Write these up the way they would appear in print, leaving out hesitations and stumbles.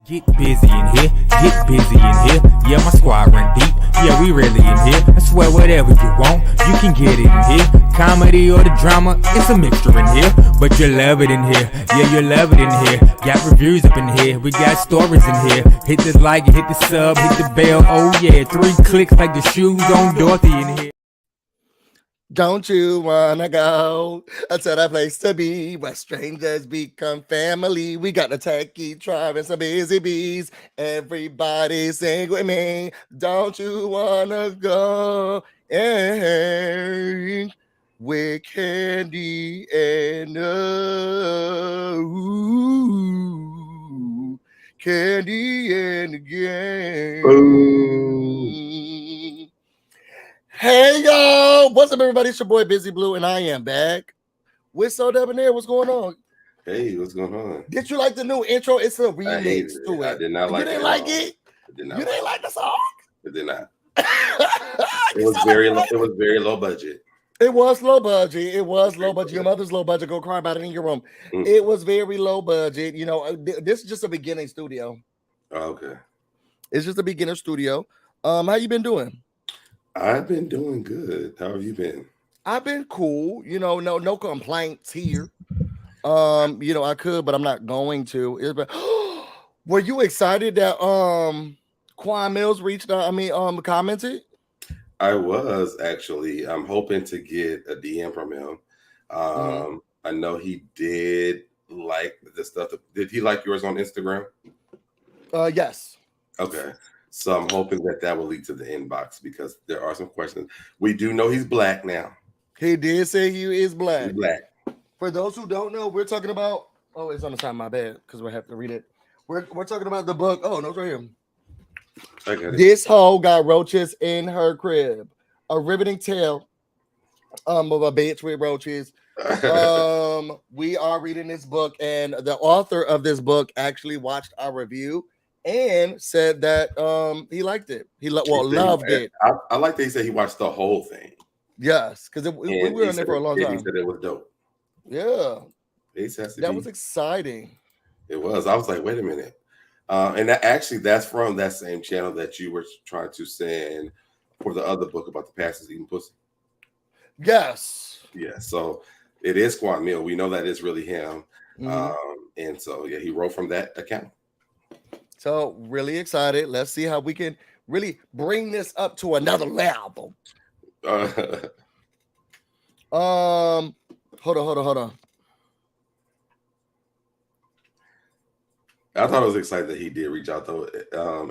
Get busy in here, get busy in here. Yeah, my squad run deep. Yeah, we really in here. I swear whatever you want, you can get it in here. Comedy or the drama, it's a mixture in here. But you love it in here. Yeah, you love it in here. Got reviews up in here. We got stories in here. Hit the like, hit the sub, hit the bell. Oh yeah, 3 clicks like the shoes on Dorothy in here. Don't you wanna go to that place to be where strangers become family? We got the techie tribe and some busy bees. Everybody sing with me. Don't you wanna go and with Kandi and Kandi and the gang. Hey y'all, what's up, everybody? It's your boy BusyBlu, and I am back with So Debonair. What's going on? Hey, what's going on? Did you like the new intro? It's a remix to it. I did not like it. You didn't like it? I did not. You didn't like the song? I did not. It was very low. It was very low budget. It was low budget. It was low budget. Your mother's low budget. Go cry about it in your room. It was very low budget. You know, this is just a beginning studio. Oh, okay. It's just a beginner studio. How you been doing? I've been doing good. How have you been? I've been cool. You know, no complaints here. You know, I could, but I'm not going to. Were you excited that Quan Mills reached out? Commented? I was actually. I'm hoping to get a DM from him. I know he did like the stuff. Did he like yours on Instagram? Yes. Okay. So I'm hoping that will lead to the inbox because there are some questions. We do know he's black now. He did say he is black. He's black. For those who don't know, we're talking about. Oh, it's on the side of my bed because we have to read it. We're talking about the book. Oh, no, it's right here. I got it. This hoe got roaches in her crib. A riveting tale of a bitch with roaches. We are reading this book, and the author of this book actually watched our review and said that he liked it. He loved it. I like that he said he watched the whole thing. Yes, because we were in there for a long time. He said it was dope. Yeah, that was exciting. It was. I was like, wait a minute. And that's from that same channel that you were trying to send for the other book about the pastors eating pussy. Yes. Yeah. So it is Quan Mill. We know that is really him. And so yeah, he wrote from that account. So really excited. Let's see how we can really bring this up to another level. Hold on. I thought it was exciting that he did reach out though.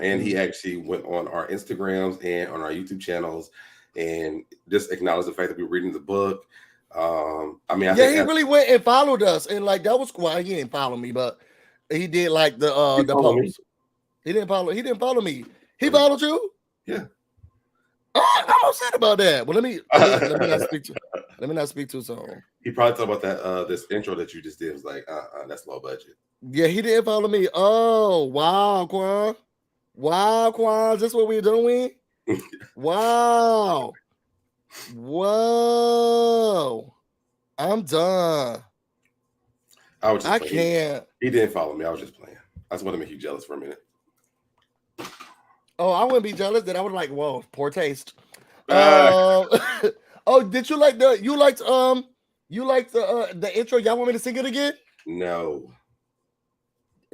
And he actually went on our Instagrams and on our YouTube channels and just acknowledged the fact that we were reading the book. I think he really went and followed us, and like that was cool. He didn't follow me, but he did like the post. He didn't follow me. He followed you? Yeah. Oh, I'm upset about that. Well, let me not speak too soon. He probably thought about that this intro that you just did was like, that's low budget. Yeah, he didn't follow me. Oh, wow, Quan. Wow, Quan. Is this what we're doing? Wow. Whoa. I'm done. I can't. He didn't follow me. I was just playing. I just want to make you jealous for a minute. Oh, I wouldn't be jealous. Then I would like, whoa, poor taste. Oh, did you like the intro? Y'all want me to sing it again? No.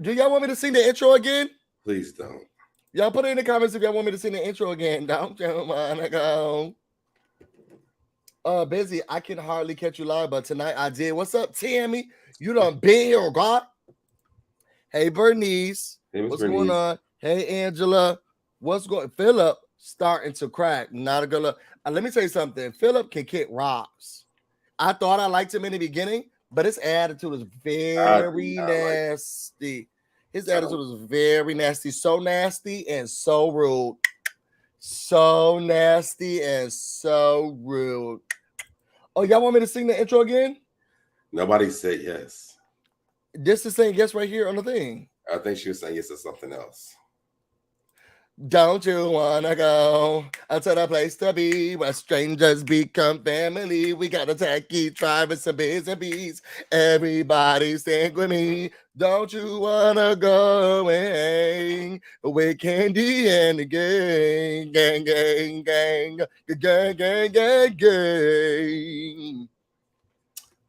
Do y'all want me to sing the intro again? Please don't. Y'all put it in the comments if y'all want me to sing the intro again. Don't you wanna go? Busy. I can hardly catch you live, but tonight I did. What's up, Tammy? You done been here, God? Hey, Bernice. What's going on? Hey, Angela. What's going? Philip starting to crack. Not a good look. Let me tell you something. Philip can kick rocks. I thought I liked him in the beginning, but his attitude is very nasty. His attitude is very nasty. So nasty and so rude. So nasty and so rude. Oh, y'all want me to sing the intro again? Nobody said yes. This is saying yes right here on the thing. I think she was saying yes to something else. Don't you wanna go to the place to be where strangers become family? We got a tacky tribe and some biz and bees. Everybody sing with me. Don't you wanna go and hang with Kandi and the gang, gang, gang, gang, gang, gang, gang, gang.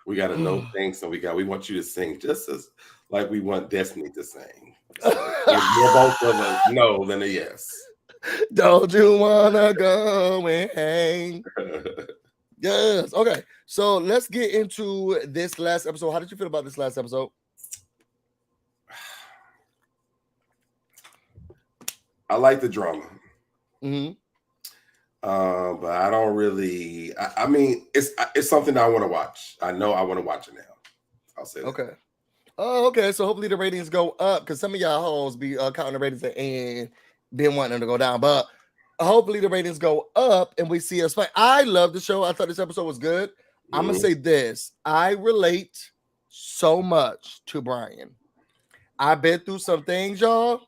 We got a no thanks, and we want you to sing just as like we want Destiny to sing. So more both of us no than a yes. Don't you wanna go and hang? Yes. Okay. So let's get into this last episode. How did you feel about this last episode? I like the drama. Mm-hmm. But I don't really. I mean, it's something I want to watch. I know I want to watch it now. I'll say that. Okay. Oh, okay. So hopefully the ratings go up because some of y'all hoes be counting the ratings and been wanting them to go down. But hopefully the ratings go up and we see us fight. I love the show. I thought this episode was good. I'm gonna say this. I relate so much to Brian. I've been through some things, y'all,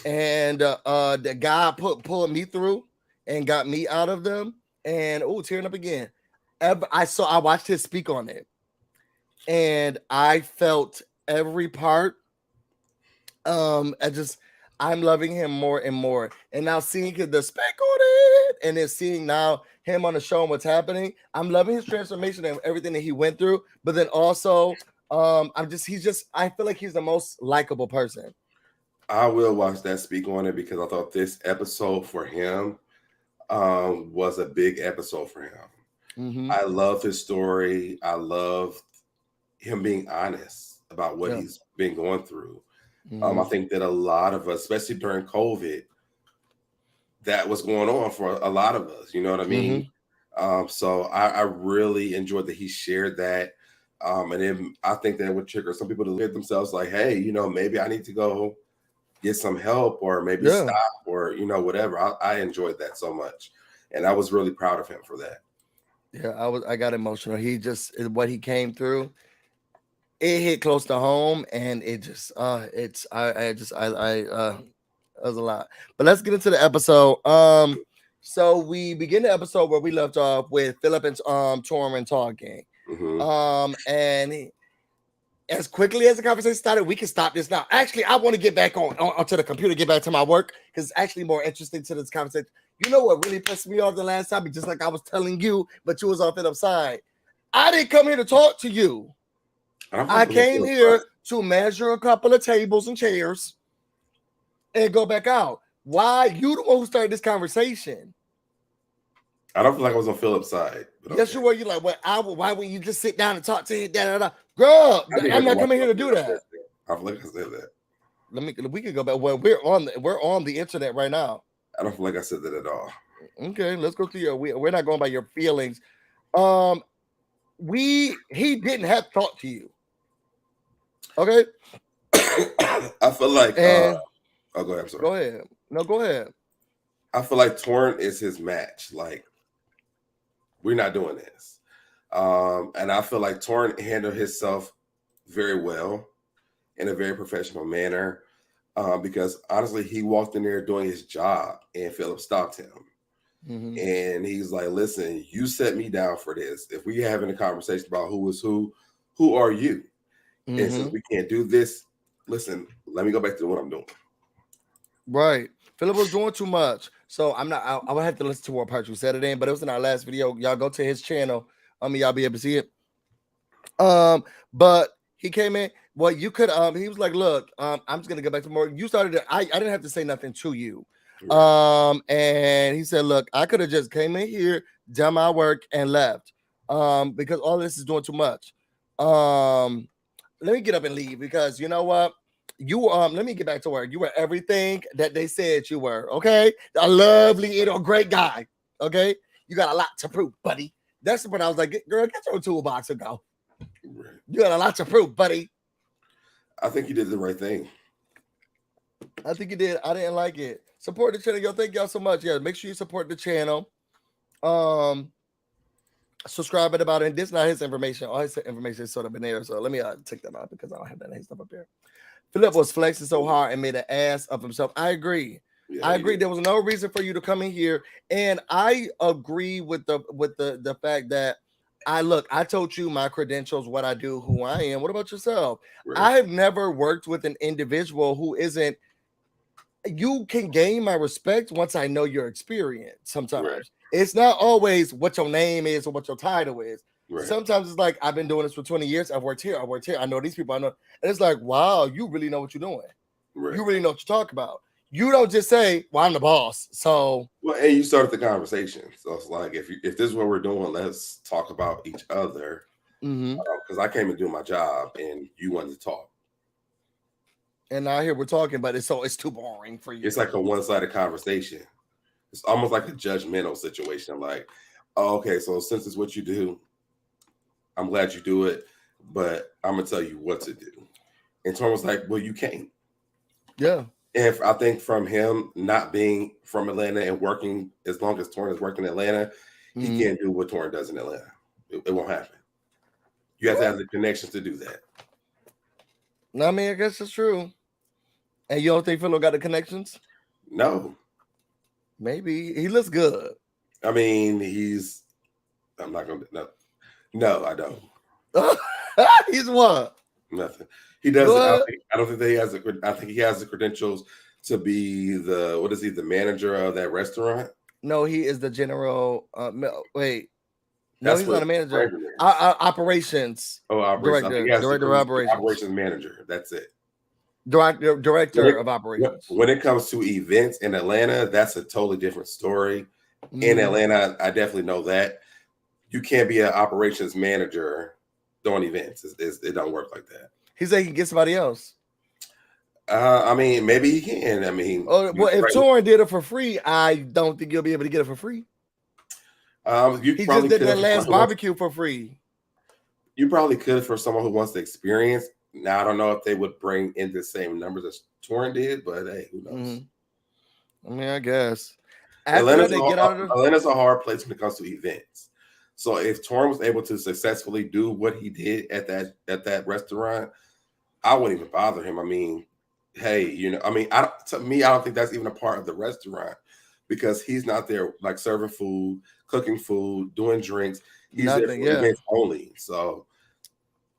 and the guy pulled me through and got me out of them. And tearing up again. I watched his speak on it, and I felt every part. I'm loving him more and more. And now seeing the spec on it, and then seeing now him on the show and what's happening, I'm loving his transformation and everything that he went through. But then also, I feel like he's the most likable person. I will watch that speak on it because I thought this episode for him was a big episode for him. Mm-hmm. I love his story. I love him being honest about what he's been going through. Mm-hmm. I think that a lot of us, especially during COVID, that was going on for a lot of us. You know what I mean? Mm-hmm. So I really enjoyed that he shared that. And then I think that would trigger some people to look at themselves like, hey, maybe I need to go get some help or maybe stop or, whatever. I enjoyed that so much. And I was really proud of him for that. Yeah, I got emotional. What he came through, it hit close to home, and it was a lot. But let's get into the episode. So we begin the episode where we left off with Philip and Torrin talking. Mm-hmm. And as quickly as the conversation started, we can stop this now. Actually, I want to get back onto the computer, get back to my work, because it's actually more interesting to this conversation. You know what really pissed me off the last time? Just like I was telling you, but you was on Philip's side. I didn't come here to talk to you. I came here to measure a couple of tables and chairs and go back out. Why? You the one who started this conversation. I don't feel like I was on Philip's side. Yes, you were. You're like, why wouldn't you just sit down and talk to him? Girl, I'm not coming here to do that. I feel like I said that. We could go back. Well, we're on the internet right now. I don't feel like I said that at all. Okay, let's go through we're not going by your feelings. He didn't have to talk to you. Okay. I feel like go ahead. I'm sorry. Go ahead. No, go ahead. I feel like Torrin is his match. Like, we're not doing this. And I feel like Torrin handled himself very well in a very professional manner. Because honestly, he walked in there doing his job and Philip stopped him. Mm-hmm. And he's like, listen, you set me down for this. If we having a conversation about who is who are you? Mm-hmm. And since we can't do this, listen, let me go back to what I'm doing. Right. Philip was doing too much. So I would have to listen to what part you said it in, but it was in our last video. Y'all go to his channel. Y'all be able to see it. But he came in. Well, you could he was like, look, I'm just gonna go back to more. You started I didn't have to say nothing to you. Right. And he said, look, I could have just came in here, done my work, and left. Because all this is doing too much. Let me get up and leave because you know what? You let me get back to work. You were everything that they said you were. Okay, a lovely, great guy. Okay, you got a lot to prove, buddy. That's when I was like, girl, get your toolbox and go. Right. You got a lot to prove, buddy. I think you did the right thing. I think you did. I didn't like it. Support the channel, yo. Thank y'all so much. Yeah, make sure you support the channel. Subscribe it about it. And this is not his information. All his information is sort of in there. So let me take that out because I don't have that stuff up there. Philip was flexing so hard and made an ass of himself. I agree. Yeah, I agree. There was no reason for you to come in here, and I agree with the fact that I told you my credentials, what I do, who I am. What about yourself? Right. I have never worked with an individual who isn't. You can gain my respect once I know your experience. Sometimes right. it's not always what your name is or what your title is. Right. Sometimes it's like, I've been doing this for 20 years. I've worked here. I know these people. I know. And it's like, wow, you really know what you're doing. Right. You really know what you talk about. You don't just say, well, I'm the boss. So, well, and you started the conversation. So it's like, if this is what we're doing, let's talk about each other. Because I came to do my job and you wanted to talk. And now here we're talking, but it's too boring for you. It's like a one-sided conversation. It's almost like a judgmental situation. Like, oh, okay, so since it's what you do, I'm glad you do it, but I'm gonna tell you what to do. And Torn was like, well, you can't. Yeah. And I think from him not being from Atlanta and working, as long as Torn is working in Atlanta, he can't do what Torn does in Atlanta. It won't happen. You have to have the connections to do that. No, I mean, I guess it's true. And you don't think Philo got the connections? No. Maybe. He looks good. I mean, I'm not going to, no, I don't. He's what? Nothing. He doesn't. I don't think that he has I think he has the credentials to be the manager of that restaurant? No, he is the general. Wait. No, That's he's not a manager. Operations. Oh, operations. Director of operations. Operations manager. That's it. Director of operations. When it comes to events in Atlanta, that's a totally different story. In Atlanta, I definitely know that. You can't be an operations manager doing events. It don't work like that. He said he can get somebody else. I mean, maybe he can. I mean, well, if Torn did it for free, I don't think you'll be able to get it for free. He just did that last barbecue for free. You probably could for someone who wants the experience. Now, I don't know if they would bring in the same numbers as Torn did, but hey, who knows? I mean, I guess. Atlanta's a hard place when it comes to events. So if Torn was able to successfully do what he did at that restaurant, I wouldn't even bother him. I mean, hey, I don't think that's even a part of the restaurant because he's not there like serving food, cooking food, doing drinks. He's there for events only. So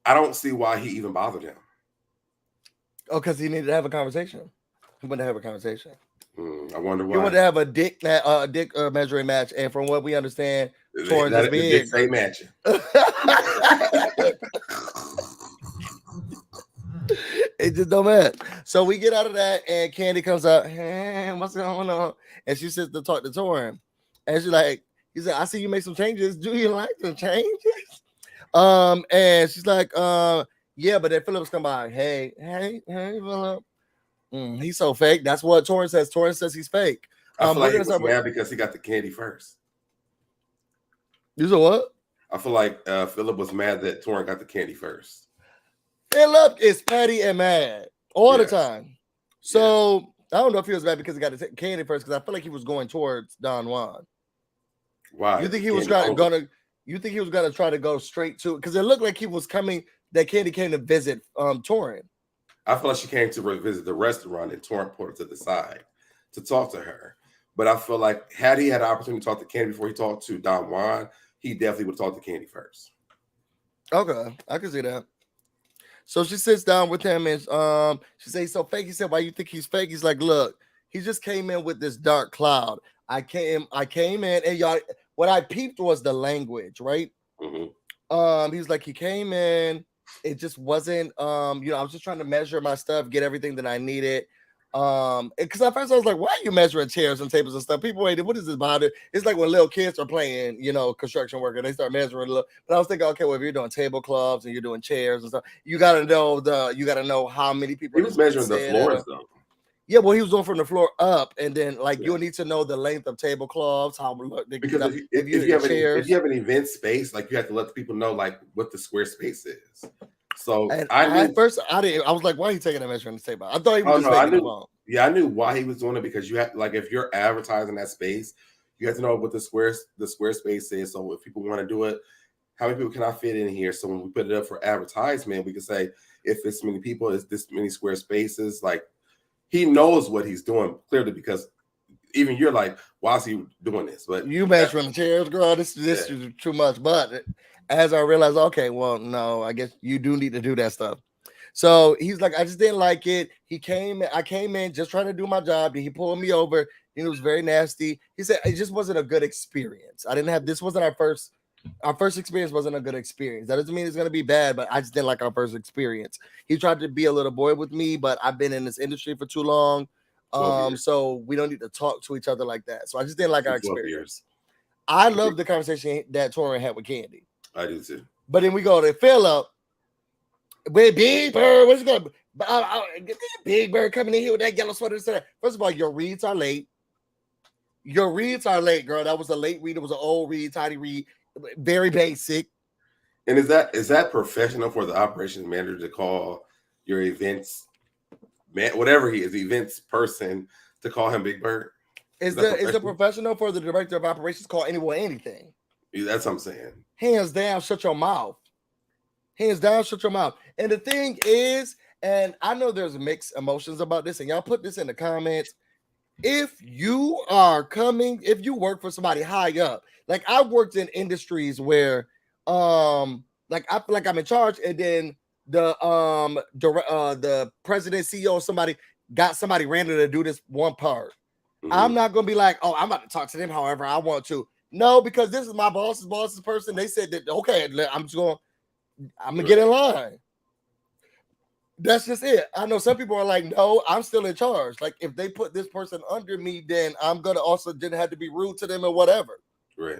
I don't see why he even bothered him. Oh, because he needed to have a conversation. He wanted to have a conversation. I wonder why. He wanted to have a dick measuring match, and from what we understand, Torrance is big. Dick say matching. It just don't matter. So we get out of that, and Kandi comes out. Hey, what's going on? And she sits to talk to Torrance, and she's like, he said, I see you make some changes. Do you like the changes? And she's like, yeah, but then Phillips come by. Hey, Philip. He's so fake. That's what Torrance says. Torrance says he's fake. I feel like he was mad because he got the candy first. You said what? I feel like Philip was mad that Torrance got the candy first. Philip is petty and mad all the time. So I don't know if he was mad because he got the candy first, because I feel like he was going towards Don Juan. Why? You think he was gonna try to go straight to it? Because it looked like he was coming, that Kandi came to visit Torrance. I feel like she came to visit the restaurant and Torrance put her to the side to talk to her. But I feel like had he had an opportunity to talk to Kandi before he talked to Don Juan, he definitely would talk to Kandi first. Okay, I can see that. So she sits down with him and she says, he's so fake. He said, why you think he's fake? He's like, look, he just came in with this dark cloud. I came in, and y'all, what I peeped was the language, right? He was like, he came in, it just wasn't, I was just trying to measure my stuff, get everything that I needed. Because at first I was like, why are you measuring chairs and tables and stuff? People waited, what is this about it? It's like when little kids are playing, construction work, and they start measuring a little. But I was thinking, okay, well, if you're doing tablecloths and you're doing chairs and stuff, you gotta know how many people. He was measuring the floors though. Yeah, well, he was going from the floor up, and then you'll need to know the length of tablecloths, how because if you have an event space, like you have to let the people know like what the square space is. So I was like, why are you taking a measure on the table? I thought he was I knew why he was doing it, because you have, like, if you're advertising that space, you have to know what the square space is. So if people want to do it, how many people can I fit in here? So when we put it up for advertisement, we can say if this many people, it's this many square spaces. Like, he knows what he's doing clearly, because even you're like, why is he doing this? But you measuring the chairs, girl. This is too much. But as I realized, okay, well, no, I guess you do need to do that stuff. So he's like, I just didn't like it. I came in just trying to do my job. He pulled me over. He was very nasty. He said it just wasn't a good experience. This wasn't our first experience wasn't a good experience. That doesn't mean it's gonna be bad, but I just didn't like our first experience. He tried to be a little boy with me, but I've been in this industry for too long. So we don't need to talk to each other like that. So I just didn't like our experience. I love the conversation that Tori had with Kandi. I do too. But then we go to Philip with Big Bird. What's going? Big Bird coming in here with that yellow sweater. First of all, your reads are late. Your reads are late, girl. That was a late read. It was an old read, tidy read, very basic. And is that professional for the operations manager to call your events man, whatever he is, events person, to call him Big Bird? Is it professional for the director of operations call anyone anything? Yeah, that's what I'm saying. Hands down, shut your mouth. Hands down, shut your mouth. And the thing is, and I know there's mixed emotions about this, and y'all put this in the comments. If you work for somebody high up, like I've worked in industries where, like I feel like I'm in charge, and then the president, CEO, somebody got somebody random to do this one part. Mm-hmm. I'm not gonna be like, oh, I'm about to talk to them however I want to. No, because this is my boss's person. They said that okay, I'm gonna get in line. That's just it. I know some people are like, no, I'm still in charge. Like if they put this person under me, then I'm gonna also didn't have to be rude to them or whatever. Right.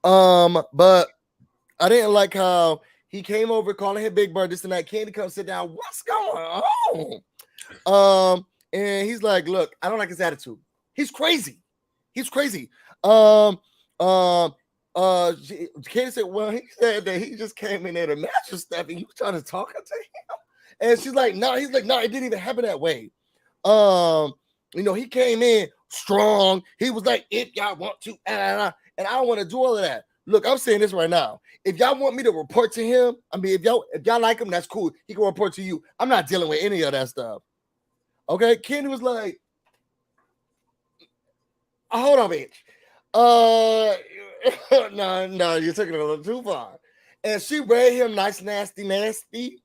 But I didn't like how he came over calling him Big Bird, this and that. Kandi come sit down. What's going on? And he's like, look, I don't like his attitude. He's crazy. Kandi said, well, he said that he just came in there to match your stuff and you trying to talk to him. And she's like, no, he's like, no, it didn't even happen that way. He came in strong. He was like, if y'all want to, and I don't want to do all of that. Look, I'm saying this right now. If y'all want me to report to him, I mean, if y'all like him, that's cool. He can report to you. I'm not dealing with any of that stuff. Okay, Kandi was like, hold on, bitch. No, you're taking it a little too far. And she read him nice, nasty.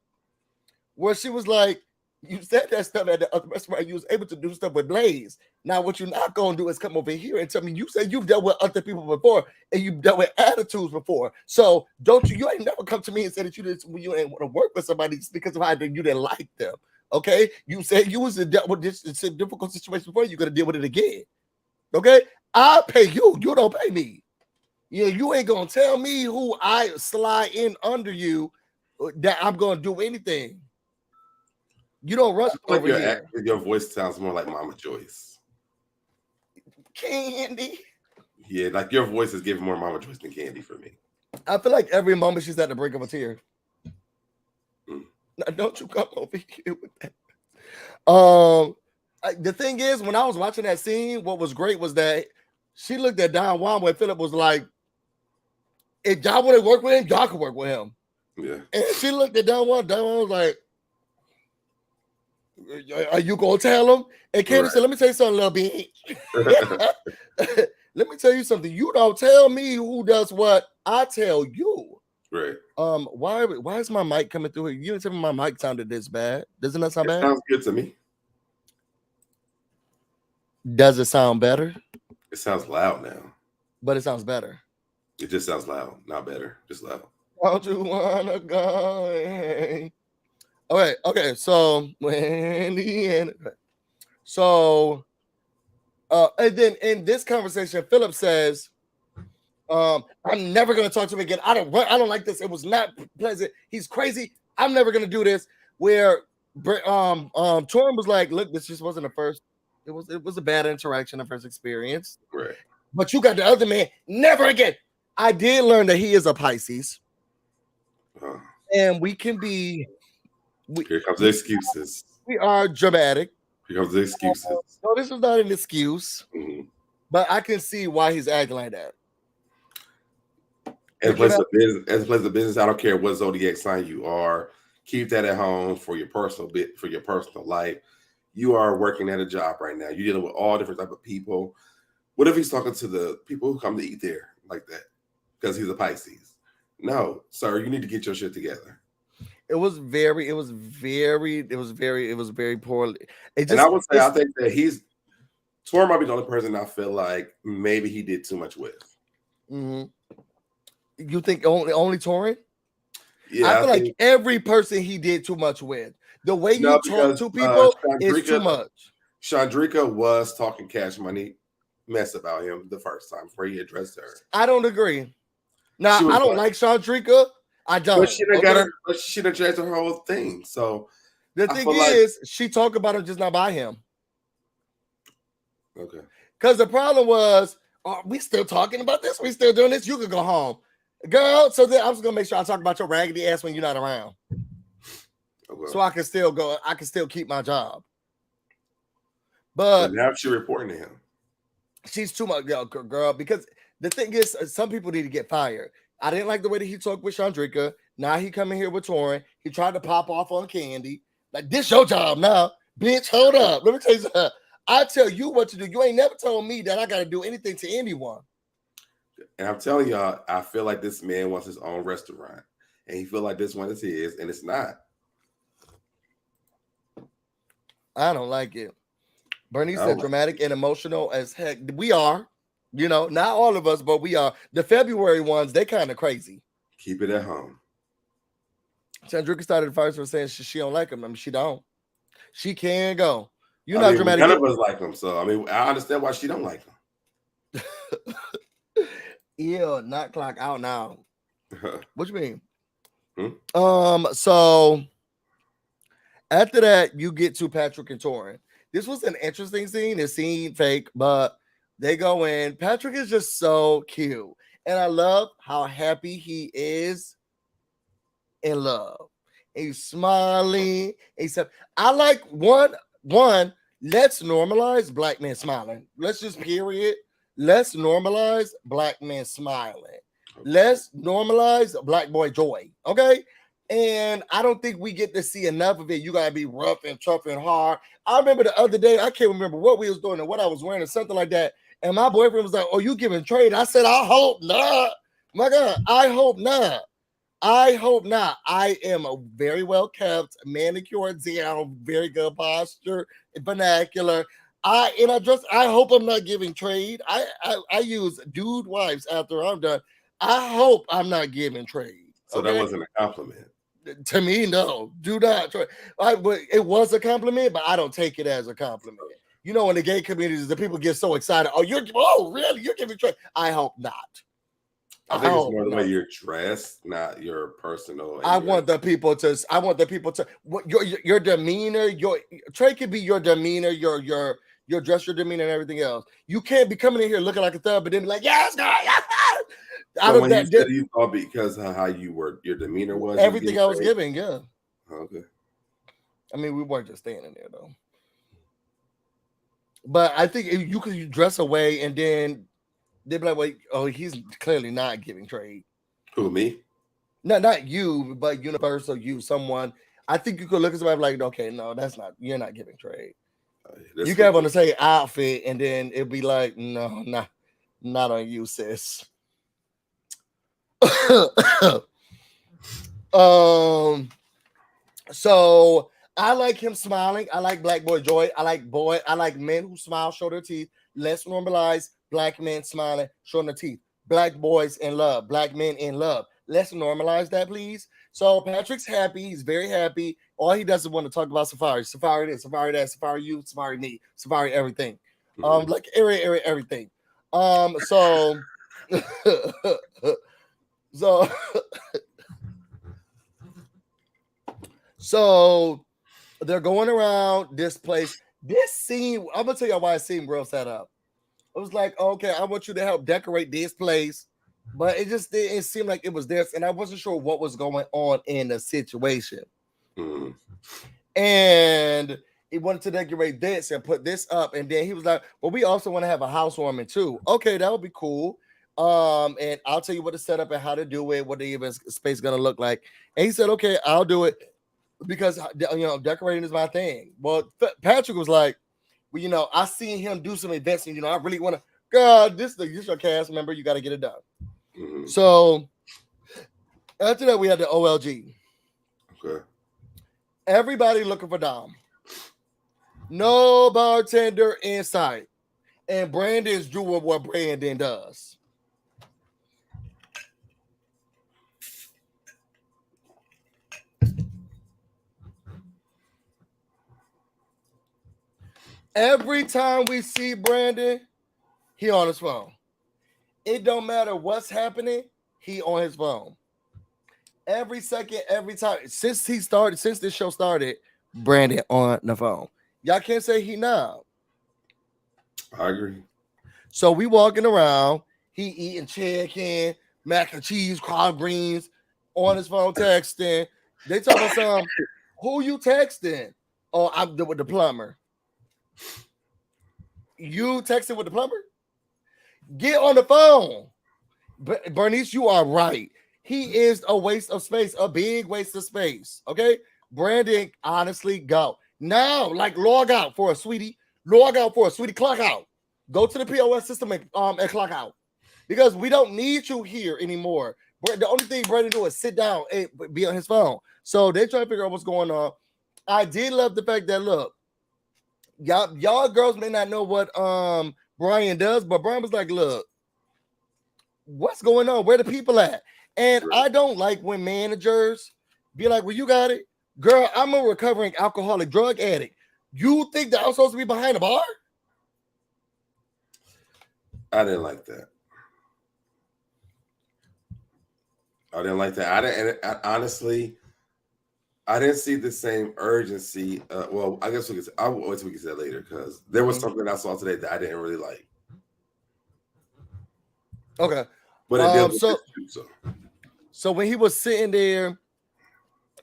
Where she was like, you said that stuff at the other restaurant. You was able to do stuff with Blaze. Now, what you're not going to do is come over here and tell me you said you've dealt with other people before and you've dealt with attitudes before. So you ain't never come to me and said that you ain't want to work with somebody just because of how you didn't like them. Okay? You said you was dealt with this difficult situation before. You're going to deal with it again. Okay? I pay you. You don't pay me. You ain't going to tell me who I slide in under you that I'm going to do anything. You don't rush over here. Your voice sounds more like Mama Joyce. Kandi. Yeah, like your voice is giving more Mama Joyce than Kandi for me. I feel like every moment she's at the brink of a tear. Now, don't you come over here with that. The thing is, when I was watching that scene, what was great was that she looked at Don Juan when Philip was like, if y'all want to work with him, y'all can work with him. Yeah. And she looked at Don Juan. Don Juan was like, are you gonna tell him? And Kandi said, let me tell you something, little bitch. Let me tell you something. You don't tell me who does what. I tell you. Right. Why is my mic coming through here? You didn't tell me my mic sounded this bad. Doesn't that sound bad? Sounds good to me. Does it sound better? It sounds loud now. But it sounds better. It just sounds loud, not better, just loud. Don't you wanna go? Okay. So and then in this conversation, Philip says, I'm never gonna talk to him again. I don't like this. It was not pleasant. He's crazy. I'm never gonna do this. Where Torin was like, look, this just wasn't the first. It was a bad interaction, the first experience. Right. But you got the other man, never again. I did learn that he is a Pisces. And we can be. Here comes the excuses. We are dramatic. Here comes the excuses. No, this is not an excuse. Mm-hmm. But I can see why he's acting like that. As a place of business, I don't care what zodiac sign you are. Keep that at home for your personal life. you are working at a job right now. You're dealing with all different type of people. What if he's talking to the people who come to eat there like that because he's a Pisces? No, sir, you need to get your shit together. It was very poorly. And I would say, I think that Torin might be the only person I feel like maybe he did too much with. Mm-hmm. You think only Torin? Yeah, I feel like every person he did too much with. The way you talk to people is too much. Chandrika was talking Cash Money mess about him the first time before he addressed her. I don't agree. Now, I don't like Chandrika. I don't. But she done got her. She done changed her whole thing. So the thing is, she talked about him, just not by him. Okay. Because the problem was, we still talking about this? We still doing this? You could go home, girl. So then I'm just gonna make sure I talk about your raggedy ass when you're not around. Okay. So I can still go. I can still keep my job. But now she's reporting to him. She's too much, girl. Because the thing is, some people need to get fired. I didn't like the way that he talked with Chandrika. Now he coming here with Torin. He tried to pop off on Kandi. Like, this your job now, bitch. Hold up. Let me tell you something. I tell you what to do. You ain't never told me that I got to do anything to anyone. And I'm telling y'all, I feel like this man wants his own restaurant, and he feel like this one is his, and it's not. I don't like it. Bernie said dramatic and emotional as heck. We are, not all of us, but we are. The February ones, they kind of crazy. Keep it at home. Chandrika started first for saying she don't like him. I mean, she don't. She can go. You're not dramatic. None of us like him, so I understand why she don't like him. Ew, not clock out now. What you mean? So after that, you get to Patrick and Torin. This was an interesting scene. It seemed fake, but they go in. Patrick is just so cute. And I love how happy he is in love. He's smiling. I like one, let's normalize black men smiling. Let's just period. Let's normalize black men smiling. Let's normalize black boy joy. Okay? And I don't think we get to see enough of it. You gotta be rough and tough and hard. I remember the other day, I can't remember what we was doing and what I was wearing or something like that. And my boyfriend was like, "Oh, you giving trade?" I said, "I hope not." My God, I hope not. I hope not. I am a very well kept, manicured down, very good posture, vernacular. I hope I'm not giving trade. I use dude wipes after I'm done. I hope I'm not giving trade. So that wasn't a compliment. To me, no. Do not try. It was a compliment, but I don't take it as a compliment. In the gay communities, the people get so excited. Oh, really? You're giving trade? I hope not. I think it's more the way you're dressed, not your personal. I want the people to. Your demeanor. Your trade could be your demeanor, your dress, your demeanor, and everything else. You can't be coming in here looking like a thug, but then be like, "Yes, girl, yes." So when you said you thought because of how you were, your demeanor was everything I was giving, yeah. Okay. I mean, we weren't just standing there though. But I think you could dress away and then they'd be like, "Wait, oh, he's clearly not giving trade." Who, me? No, not you, but universal you, someone. I think you could look at somebody like, "Okay, no, that's not. You're not giving trade." You can have on the same outfit, and then it'd be like, "No, not on you, sis." So I like him smiling. I like black boy joy. I like men who smile, show their teeth. Let's normalize black men smiling, showing their teeth. Black boys in love, black men in love. Let's normalize that, please. So Patrick's happy. He's very happy. All he does is want to talk about Safari. Safari this, Safari that, Safari you, Safari me, Safari everything. Like everything. So so they're going around this place. This scene, I'm gonna tell you why it seemed real set up. It was like, okay, I want you to help decorate this place, but it just didn't seem like it was theirs, and I wasn't sure what was going on in the situation. And he wanted to decorate this and put this up, and then he was like, "Well, we also want to have a housewarming too." Okay, that would be cool. And I'll tell you what to set up and how to do it, what the event space is gonna look like. And he said, "Okay, I'll do it." because decorating is my thing. Well, Patrick was like, well, I seen him do some events, and I really want to. God, this is your cast member. You got to get it done. Mm-hmm. So after that, we had the OLG. Okay. Everybody looking for Dom. No bartender in sight. And Brandon's doing what Brandon does. Every time we see Brandon, he on his phone. It don't matter what's happening, he on his phone. Every second, every time. Since this show started, Brandon on the phone. Y'all can't say he not. I agree. So we walking around, he eating chicken, mac and cheese, collard greens, on his phone texting. They talk about some, who you texting? Oh, I'm with the plumber. You texting with the plumber? Get on the phone. Bernice, you are right. He is a waste of space, a big waste of space. Okay, Brandon, honestly, go now. Like log out for a sweetie. Log out for a sweetie. Clock out. Go to the POS system and clock out because we don't need you here anymore. The only thing Brandon do is sit down and be on his phone. So they try to figure out what's going on. I did love the fact that look, y'all girls may not know what Brian does, but Brian was like, look, what's going on? Where the people at? And I don't like when managers be like, well, you got it. Girl, I'm a recovering alcoholic drug addict. You think that I'm supposed to be behind the bar? I didn't like that. Honestly, I didn't see the same urgency. Well, I guess we can say that later because there was something I saw today that I didn't really like. Okay. But it did so when he was sitting there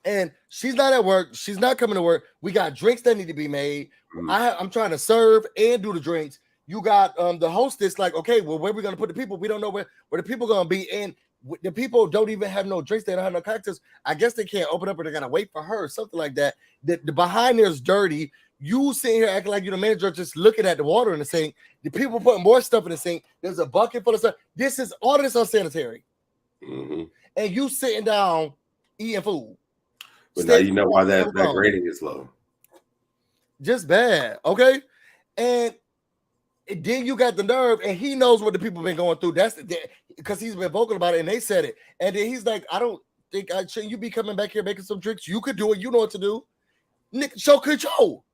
and she's not at work, she's not coming to work. We got drinks that need to be made. Mm-hmm. I'm trying to serve and do the drinks. You got the hostess like, okay, well, where are we going to put the people? We don't know where the people going to be. And the people don't even have no drinks. They don't have no cocktails. I guess they can't open up or they're going to wait for her or something like that. The behind there is dirty. You sitting here acting like you're the manager just looking at the water in the sink. The people putting more stuff in the sink. There's a bucket full of stuff. All this unsanitary. Mm-hmm. And you sitting down eating food. But now you know why that rating is low. Just bad, okay? And then you got the nerve, and he knows what the people been going through. That's because he's been vocal about it, and they said it. And then he's like, I don't think shouldn't you be coming back here making some drinks? You could do it. You know what to do. Nick, show control.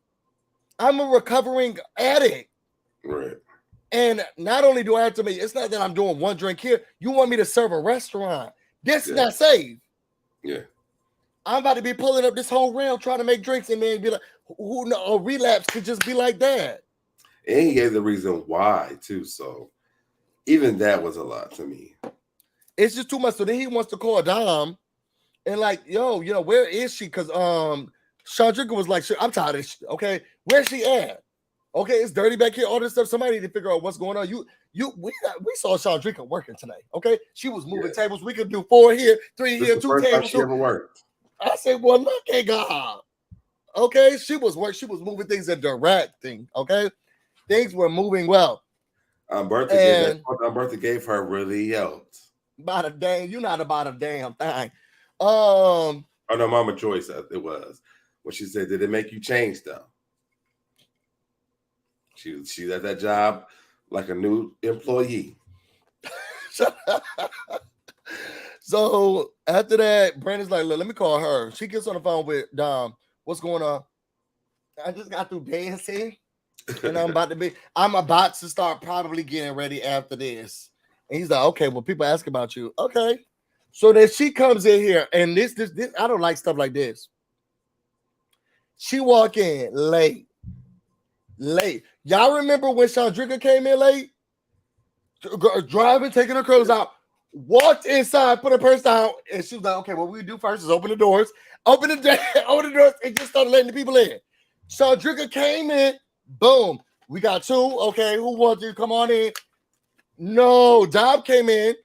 I'm a recovering addict. Right. And not only do I have to make, it's not that I'm doing one drink here. You want me to serve a restaurant. This is not safe. Yeah. I'm about to be pulling up this whole round trying to make drinks and then be like, a relapse could just be like that. And he gave the reason why too. So even that was a lot to me. It's just too much. So then he wants to call Dom and like, yo, where is she? Because Chandrika was like, I'm tired of shit. Okay, where's she at? Okay, it's dirty back here. All this stuff. Somebody need to figure out what's going on. We saw Chandrika working tonight. Okay, she was moving tables. We could do 4 here, 3 here, 2 tables. She ever worked. I said, well, look at God. Okay, she was moving things and directing. Okay, things were moving well. Bertha gave her really helped. About a damn, you're not about a damn thing. Oh no, Mama Joyce, it was when she said, "Did it make you change though?" She's at that job like a new employee. So after that, Brandon's like, let me call her. She gets on the phone with Dom. What's going on? I just got through dancing, and I'm about to start probably getting ready after this. And he's like, okay, well, people ask about you. Okay. So then she comes in here, and this I don't like stuff like this. She walk in late. Y'all remember when Chandrika came in late? Driving, taking her clothes out, walked inside, put her purse down, and she was like, okay, what we do first is open the doors, and just started letting the people in. Chandrika came in, boom. We got 2. Okay, who wants to come on in? No, Dom came in.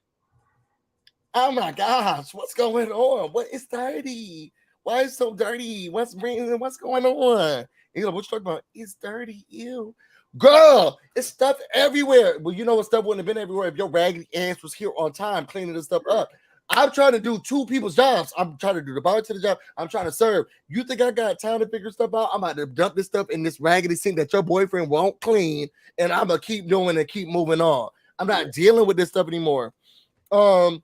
Oh my gosh, what's going on? What is 30? Why is it so dirty? What's going on? You know, what you talking about? It's dirty. Ew. Girl, it's stuff everywhere. Well, you know what, stuff wouldn't have been everywhere if your raggedy ass was here on time cleaning this stuff up. I'm trying to do two people's jobs. I'm trying to do the bartender job. I'm trying to serve. You think I got time to figure stuff out? I'm about to dump this stuff in this raggedy sink that your boyfriend won't clean, and I'm gonna keep doing and keep moving on. I'm not dealing with this stuff anymore. And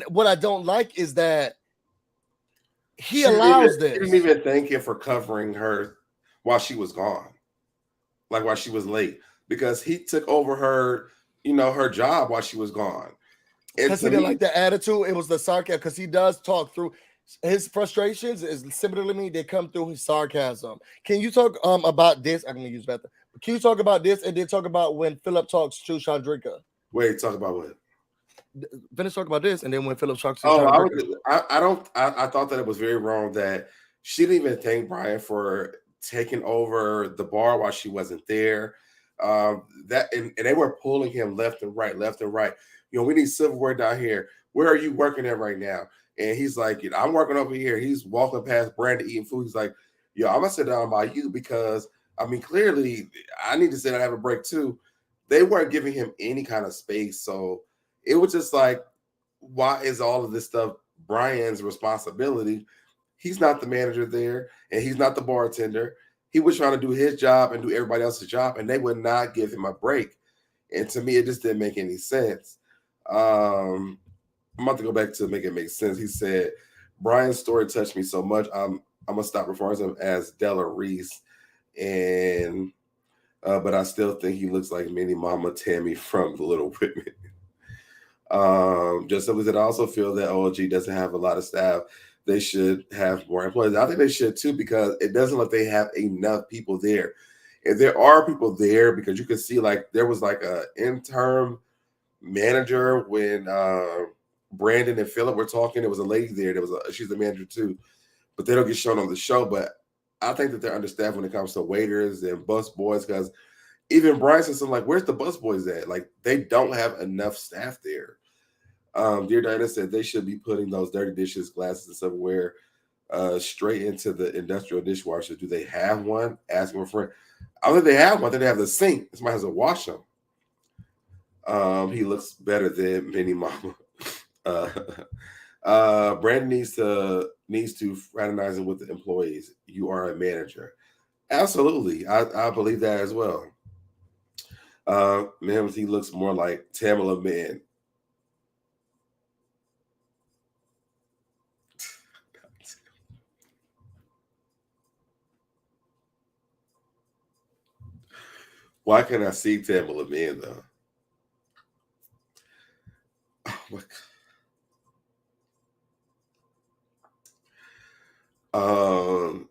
what I don't like is that he allows this. He didn't even thank him for covering her while she was gone, like while she was late, because he took over her, you know, her job while she was gone. Because he didn't like the attitude. It was the sarcasm. Because he does talk through his frustrations. Is similar to me. They come through his sarcasm. Can you talk about this? I'm gonna use that. Can you talk about this and then talk about when Philip talks to Chandrika? Wait, talk about what? Finish talking about this, and then when Philip talks to I thought that it was very wrong that she didn't even thank Brian for taking over the bar while she wasn't there. That and they were pulling him left and right. You know, we need silverware down here. Where are you working at right now? And he's like, you know, I'm working over here. He's walking past Brandon eating food. He's like, yo, I'm gonna sit down by you because I mean, clearly I need to sit down and have a break too. They weren't giving him any kind of space. So it was just like, why is all of this stuff Brian's responsibility? He's not the manager there, and he's not the bartender. He was trying to do his job and do everybody else's job, and they would not give him a break. And to me, it just didn't make any sense. I'm about to go back to make it make sense. He said, Brian's story touched me so much. I'm gonna stop referring to him as Della Reese, and but I still think he looks like Mini Mama Tammy from The Little Women. Just simply that I also feel that OLG doesn't have a lot of staff. They should have more employees. I think they should too, because it doesn't look like they have enough people there. And there are people there, because you can see like there was like a interim manager when Brandon and Philip were talking. There was a lady there. She's the manager too, but they don't get shown on the show. But I think that they're understaffed when it comes to waiters and bus boys, because even Brian said something like, where's the bus boys at? Like, they don't have enough staff there. Dear Diana said they should be putting those dirty dishes, glasses, and silverware straight into the industrial dishwasher. Do they have one? Ask my friend. I don't think they have one. I think they have the sink. Somebody has to wash them. He looks better than Mini Mama. Brandon needs to fraternize with the employees. You are a manager. Absolutely. I believe that as well. Man, he looks more like Tamala Man. Why can't I see Tamala Man though? Oh my God.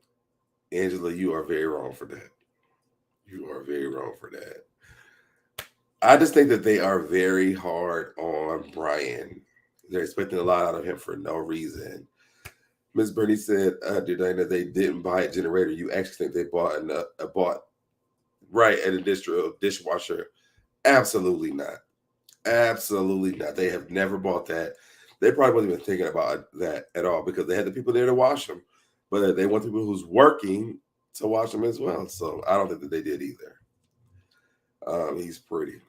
Angela, you are very wrong for that. You are very wrong for that. I just think that they are very hard on Brian. They're expecting a lot out of him for no reason. Ms. Bernie said, dear Dana, they didn't buy a generator. You actually think they bought an industrial dishwasher? Absolutely not. Absolutely not. They have never bought that. They probably wasn't even thinking about that at all, because they had the people there to wash them, but they want the people who's working to wash them as well. So I don't think that they did either. He's pretty.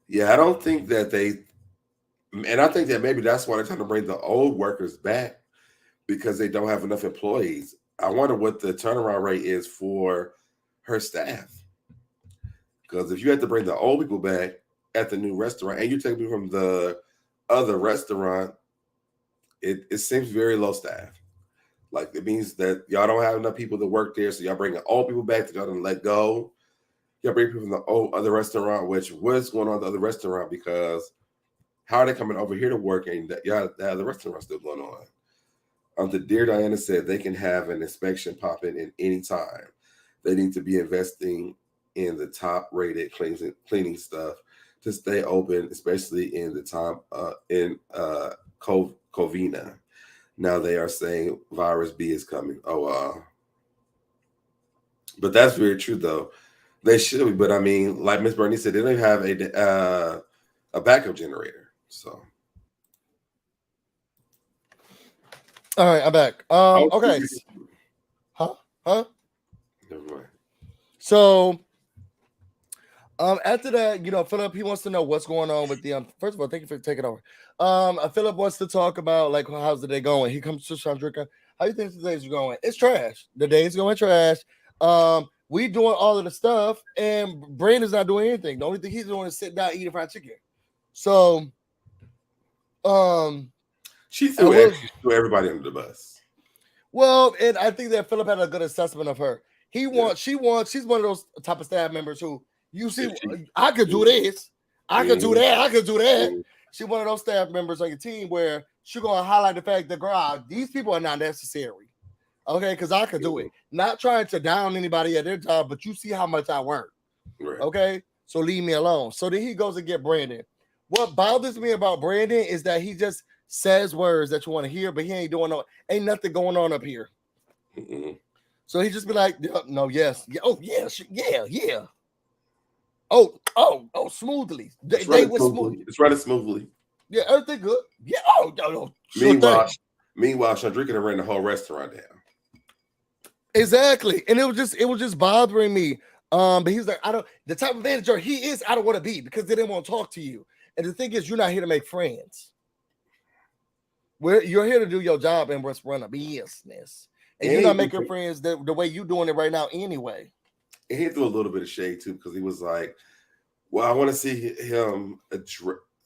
Yeah, I don't think that and I think that maybe that's why they're trying to bring the old workers back, because they don't have enough employees. I wonder what the turnaround rate is for her staff. Because if you have to bring the old people back at the new restaurant and you take people from the other restaurant, it seems very low staff. Like, it means that y'all don't have enough people to work there, so y'all bring the old people back that y'all didn't let go. Y'all bring people from the other restaurant, which was going on at the other restaurant, because how are they coming over here to work and y'all have the restaurant still going on? The Dear Diana said they can have an inspection pop in any time. They need to be investing in the top-rated cleaning stuff to stay open, especially in the time in Covina. Now they are saying virus B is coming. Oh, but that's very true though. They should be, but I mean, like Miss Bernie said, they don't have a backup generator. So All right, I'm back. Okay. Huh? Never mind. So, after that, Philip, he wants to know what's going on with the. First of all, thank you for taking over. Philip wants to talk about like how's the day going. He comes to Chandrika. How do you think the day's going? It's trash. The day's going trash. We doing all of the stuff, and Brandon's not doing anything. The only thing he's doing is sitting down eating fried chicken. So, she threw everybody under the bus. Well, and I think that Philip had a good assessment of her. She's one of those type of staff members who you see, I could do this, I could do that, I could do that. She's one of those staff members on your team where she's gonna highlight the fact that girl, these people are not necessary. Okay, because I could do it. Not trying to down anybody at their job, but you see how much I work. Right. Okay, so leave me alone. So then he goes and get Brandon. What bothers me about Brandon is that he just says words that you want to hear, but he ain't nothing going on up here. Mm-hmm. So he just be like, no, yes, yeah, oh yes, yeah. Oh, smoothly. It's running smoothly. Yeah, everything good. Yeah. Oh, no. Meanwhile, Chandrika ran the whole restaurant down. Exactly, and it was just bothering me. But he's like, the type of manager he is, I don't want to be because they didn't want to talk to you. And the thing is, you're not here to make friends. You're here to do your job and run a business. And you're not making friends the way you're doing it right now anyway. And he threw a little bit of shade too, because he was like, well, I want to see him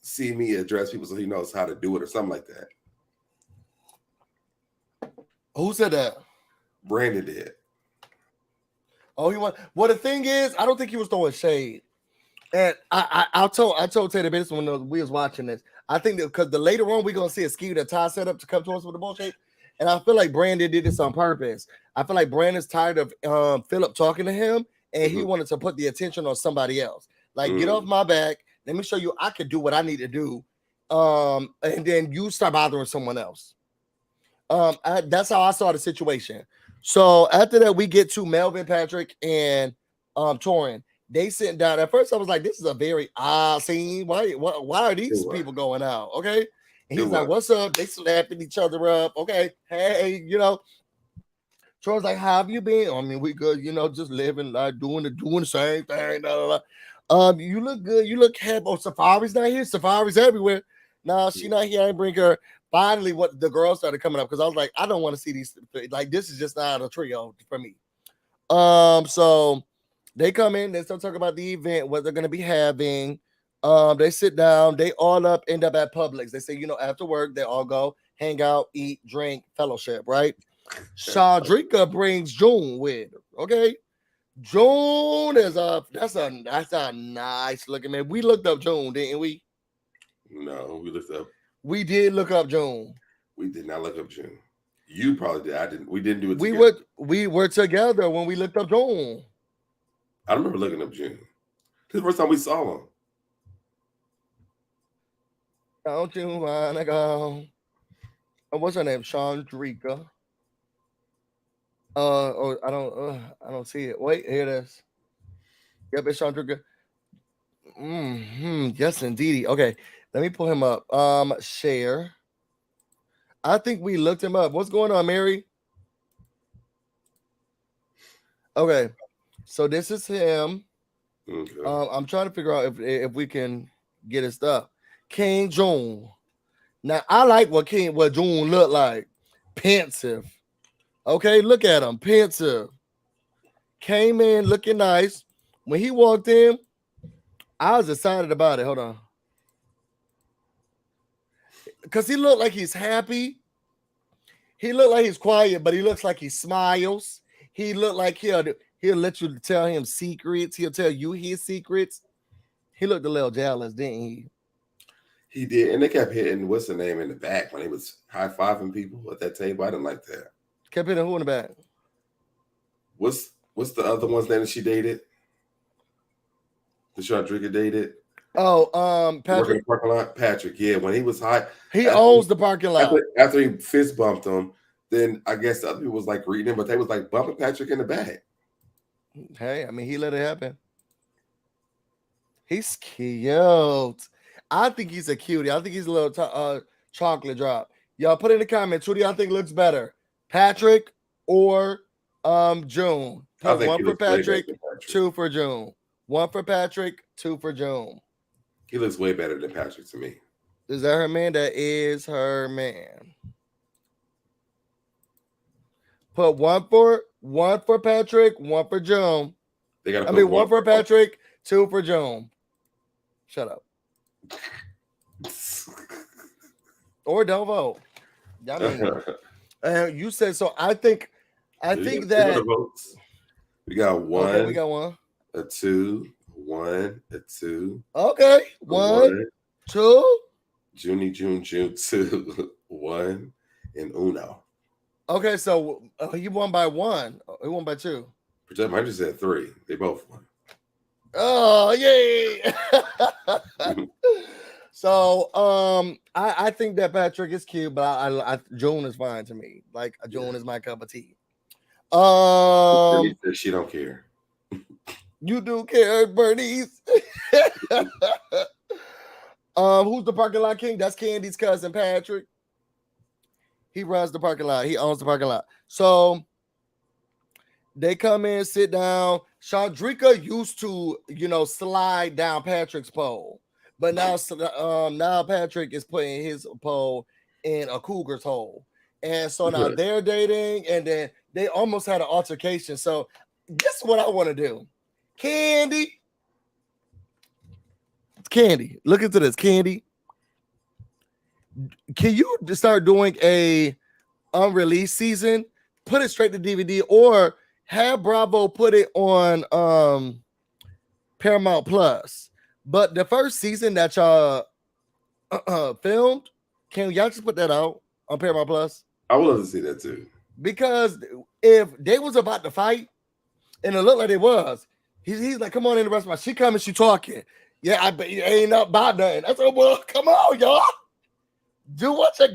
see me address people so he knows how to do it or something like that. Who said that? Brandon did. Oh, well, the thing is, I don't think he was throwing shade. And I told Taylor Bates when we was watching this, I think that because later on we're gonna see a ski that Ty set up to come to us with the bullshit. And I feel like Brandon did this on purpose. I feel like Brandon's tired of Philip talking to him, and he wanted to put the attention on somebody else. Like, get off my back. Let me show you I can do what I need to do. And then you start bothering someone else. That's how I saw the situation. So after that, we get to Melvin, Patrick, and Torin. They sitting down. At first, I was like, this is a very odd scene. Why are these people going out? Okay. And he's like, what's up? They slapping each other up. Okay. Hey, Troy's like, how have you been? I mean, we good, just living, like doing the same thing. Blah, blah, blah. You look good. You look happy. Oh, Safari's not here. Safari's everywhere. No, she not here. I didn't bring her. Finally, what the girls started coming up because I was like, I don't want to see these. Like, this is just not a trio for me. So they come in, they start talking about the event, what they're going to be having. They sit down, they all end up at Publix. They say, after work, they all go hang out, eat, drink, fellowship, right? Chandrika brings June with her. Okay. June is that's a nice looking man. We looked up June, didn't we? No, we did look up June. We did not look up June. You probably did. I didn't. We didn't do it together. We were together when we looked up June. I remember looking up June. This is the first time we saw him. Don't you wanna go? What's her name? Chandrika. I don't see it. Wait, here it is. Yep, it's Chandrika. Yes, indeed. Okay, let me pull him up. Share. I think we looked him up. What's going on, Mary? Okay, so this is him. Okay. I'm trying to figure out if we can get his stuff. King June. Now I like what June looked like. Pensive. Okay, look at him. Pensive. Came in looking nice. When he walked in, I was excited about it. Hold on. Because he looked like he's happy. He looked like he's quiet, but he looks like he smiles. He looked like he'll let you tell him secrets. He'll tell you his secrets. He looked a little jealous, didn't he? He did. And they kept hitting, what's the name, in the back when he was high-fiving people at that table. I didn't like that. Kept hitting who in the back? What's the other one's name that she dated? The Chandrika dated? Oh, Patrick. Working the parking lot? Patrick, yeah. When he was high. He owns the parking lot. After he fist bumped him, then I guess the other people was like reading him, but they was like bumping Patrick in the back. Hey, I mean, he let it happen. He's cute. I think he's a cutie. I think he's a little chocolate drop. Y'all put in the comments. Who do y'all think looks better, Patrick or June? Put one for Patrick, two for June. One for Patrick, two for June. He looks way better than Patrick to me. Is that her man? That is her man. Put one for Patrick, one for June. One for Patrick, two for June. Shut up. Or don't vote. I mean, you said so. I think that votes. We got one. Okay, we got one. A 2, 1, a 2. Okay, one, 2. June, 2, 1, and uno. Okay, so he won by 1. He won by 2. I just said 3. They both won. Oh, yay! So, I think that Patrick is cute, but I June is fine to me. Like June is my cup of tea. She don't care. You do care, Bernice. Who's the parking lot king? That's Kandi's cousin, Patrick. He runs the parking lot. He owns the parking lot. So they come in, sit down. Chandrika used to, slide down Patrick's pole. But now Patrick is putting his pole in a cougar's hole. And so now they're dating, and then they almost had an altercation. So this is what I want to do. Kandi, look into this. Kandi, can you start doing a unreleased season? Put it straight to DVD, or have Bravo put it on Paramount Plus. But the first season that y'all filmed, can y'all just put that out on Paramount Plus? I would love to see that too. Because if they was about to fight, and it looked like they was, he's like, come on in the restaurant. She coming, she talking. Yeah, I bet you ain't not about nothing. I said, well, come on, y'all. Do what you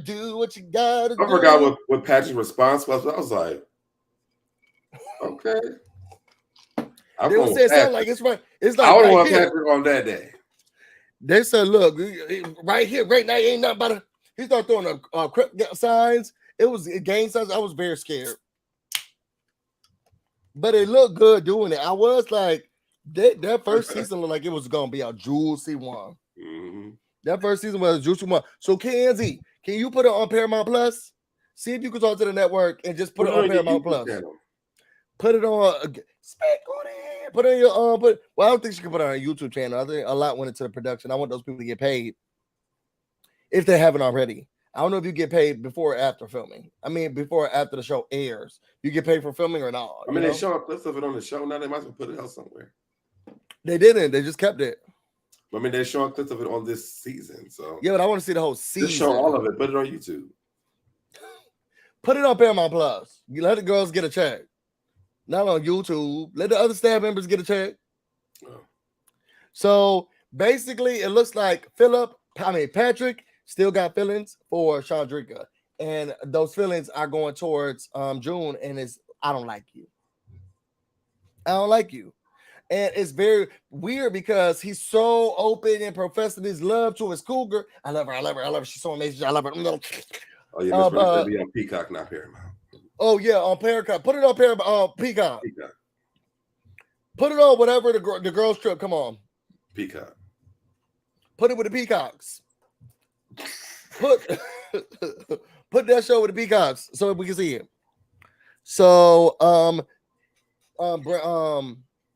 gotta do. I forgot what Patrick's response was. I was like, okay. They would say something like it's right. It's like I would want Patrick on that day. They said, look, right here, right now, ain't nothing about it. He started throwing crip signs. It was gang signs. I was very scared. But it looked good doing it. I was like, that first season looked like it was gonna be a juicy one. Mm-hmm. That first season was a juicy one. So Kandi, can you put it on Paramount Plus? See if you can talk to the network and just put it on Paramount Plus. Channel. Put it on spec on it. Put it on your well, I don't think she can put it on a YouTube channel. I think a lot went into the production. I want those people to get paid if they haven't already. I don't know if you get paid before or after filming. I mean, before or after the show airs. You get paid for filming or not? I mean, they show clips of it on the show. Now they might as well put it out somewhere. They didn't. They just kept it. I mean, they're showing clips of it on this season. So yeah, but I want to see the whole season. Just show all of it. Put it on YouTube. Put it on Paramount Plus. You let the girls get a check. Not on YouTube. Let the other staff members get a check. Oh. So basically, it looks like Patrick still got feelings for Chandrika. And those feelings are going towards June. And I don't like you. I don't like you. And it's very weird because he's so open and professing his love to his cougar. I love her. I love her. I love her. She's so amazing. I love her. Oh, yeah, Miss be on Peacock, not Paramount. Oh, yeah, on Peacock. Put it on Peacock. Put it on whatever the girls trip. Come on. Peacock. Put it with the Peacocks. Put that show with the Peacocks so we can see it. So,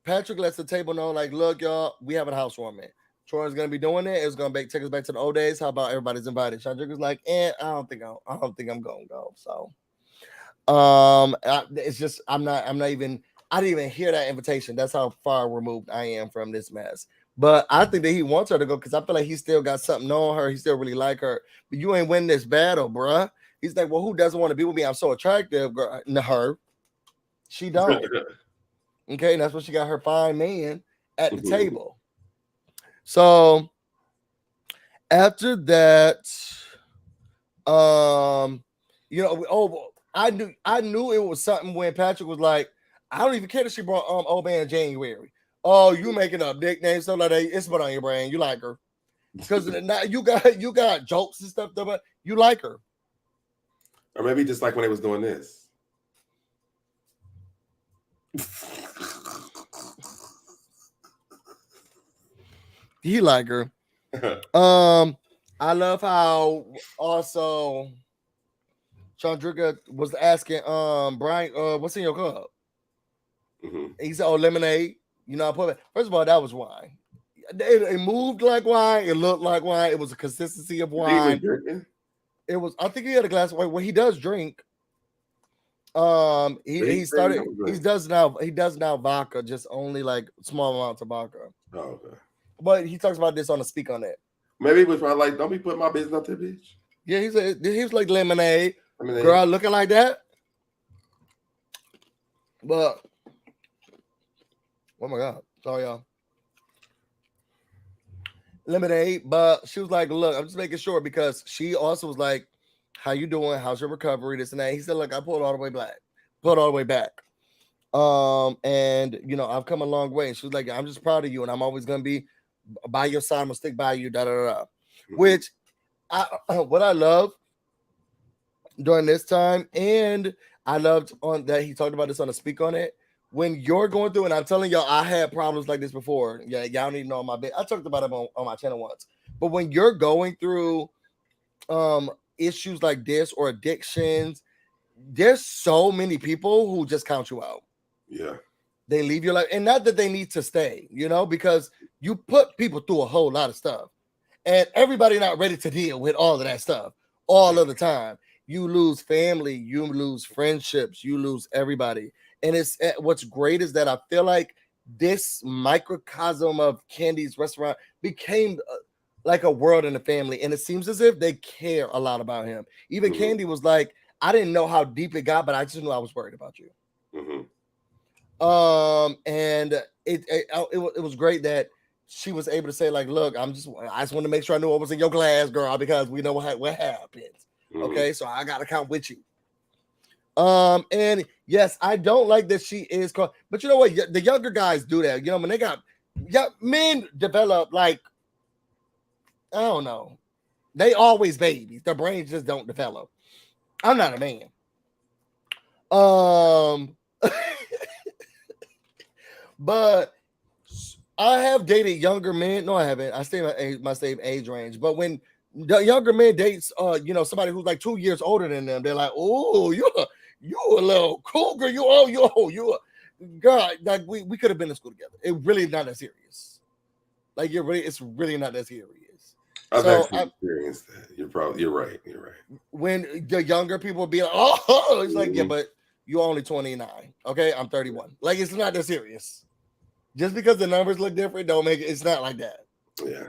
Patrick lets the table know, like, look, y'all, we have a housewarming. Troy's gonna be doing it. It's gonna take us back to the old days. How about everybody's invited? Chandrika's like, I don't think I'm gonna go. So, it's just I didn't even hear that invitation. That's how far removed I am from this mess. But I think that he wants her to go because I feel like he still got something on her. He still really like her. But you ain't winning this battle, bruh. He's like, well, who doesn't want to be with me? I'm so attractive, girl. Her. She don't. Okay, and that's what she got her fine man at the table. So after that, I knew it was something when Patrick was like, I don't even care that she brought old man January. Oh, you making up nicknames, stuff like that. It's put on your brain. You like her because now you got jokes and stuff, but you like her. Or maybe just like when they was doing this. He like her. I love how also Chandrika was asking Brian, what's in your cup? Mm-hmm. He said, oh, lemonade. You know, I put it. First of all, that was wine. It moved like wine. It looked like wine. It was a consistency of wine. It was. I think he had a glass of wine. Well, he does drink. He started. He does now vodka, just only like small amounts of vodka. Oh, okay. But he talks about this on the Speak on It. Maybe it was probably like, don't be putting my business out there, bitch. Yeah, he was like lemonade. Girl looking like that. But oh my God, sorry y'all. Lemonade, but she was like, look, I'm just making sure, because she also was like, how you doing? How's your recovery? This and that. He said, look, I pulled all the way back. And you know, I've come a long way. And she was like, I'm just proud of you, and I'm always gonna be by your side. I'm gonna stick by you. Which what I love during this time, and I loved on that he talked about this on the Speak on It. When you're going through, and I'm telling y'all, I had problems like this before. Yeah, y'all need to know my bit. I talked about it on my channel once. But when you're going through issues like this or addictions, there's so many people who just count you out. Yeah. They leave your life, and not that they need to stay, you know, because you put people through a whole lot of stuff, and everybody not ready to deal with all of that stuff all of the time. You lose family, you lose friendships, you lose everybody. And it's what's great is that I feel like this microcosm of Kandi's restaurant became like a world in the family, and it seems as if they care a lot about him. Even Kandi was like, I didn't know how deep it got, but I just knew I was worried about you. And it was great that she was able to say, like, look, I just want to make sure I knew what was in your glass, girl, because we know what happens. Okay, so I gotta count with you. And yes, I don't like that she is called, but you know what? The younger guys do that. You know, when they got men develop, like, I don't know, they always babies. Their brains just don't develop. I'm not a man. But I have dated younger men. No, I haven't. I stay in my same age range. But when the younger man dates, you know, somebody who's like 2 years older than them, they're like, oh, you a little cougar. You God, like we could have been in school together. It really not that serious. Like it's really not that serious. I've actually experienced that. You're right. When the younger people be like, oh, it's like, yeah, but you're only 29. Okay, I'm 31. Like, it's not that serious. Just because the numbers look different, don't make it. It's not like that. Yeah.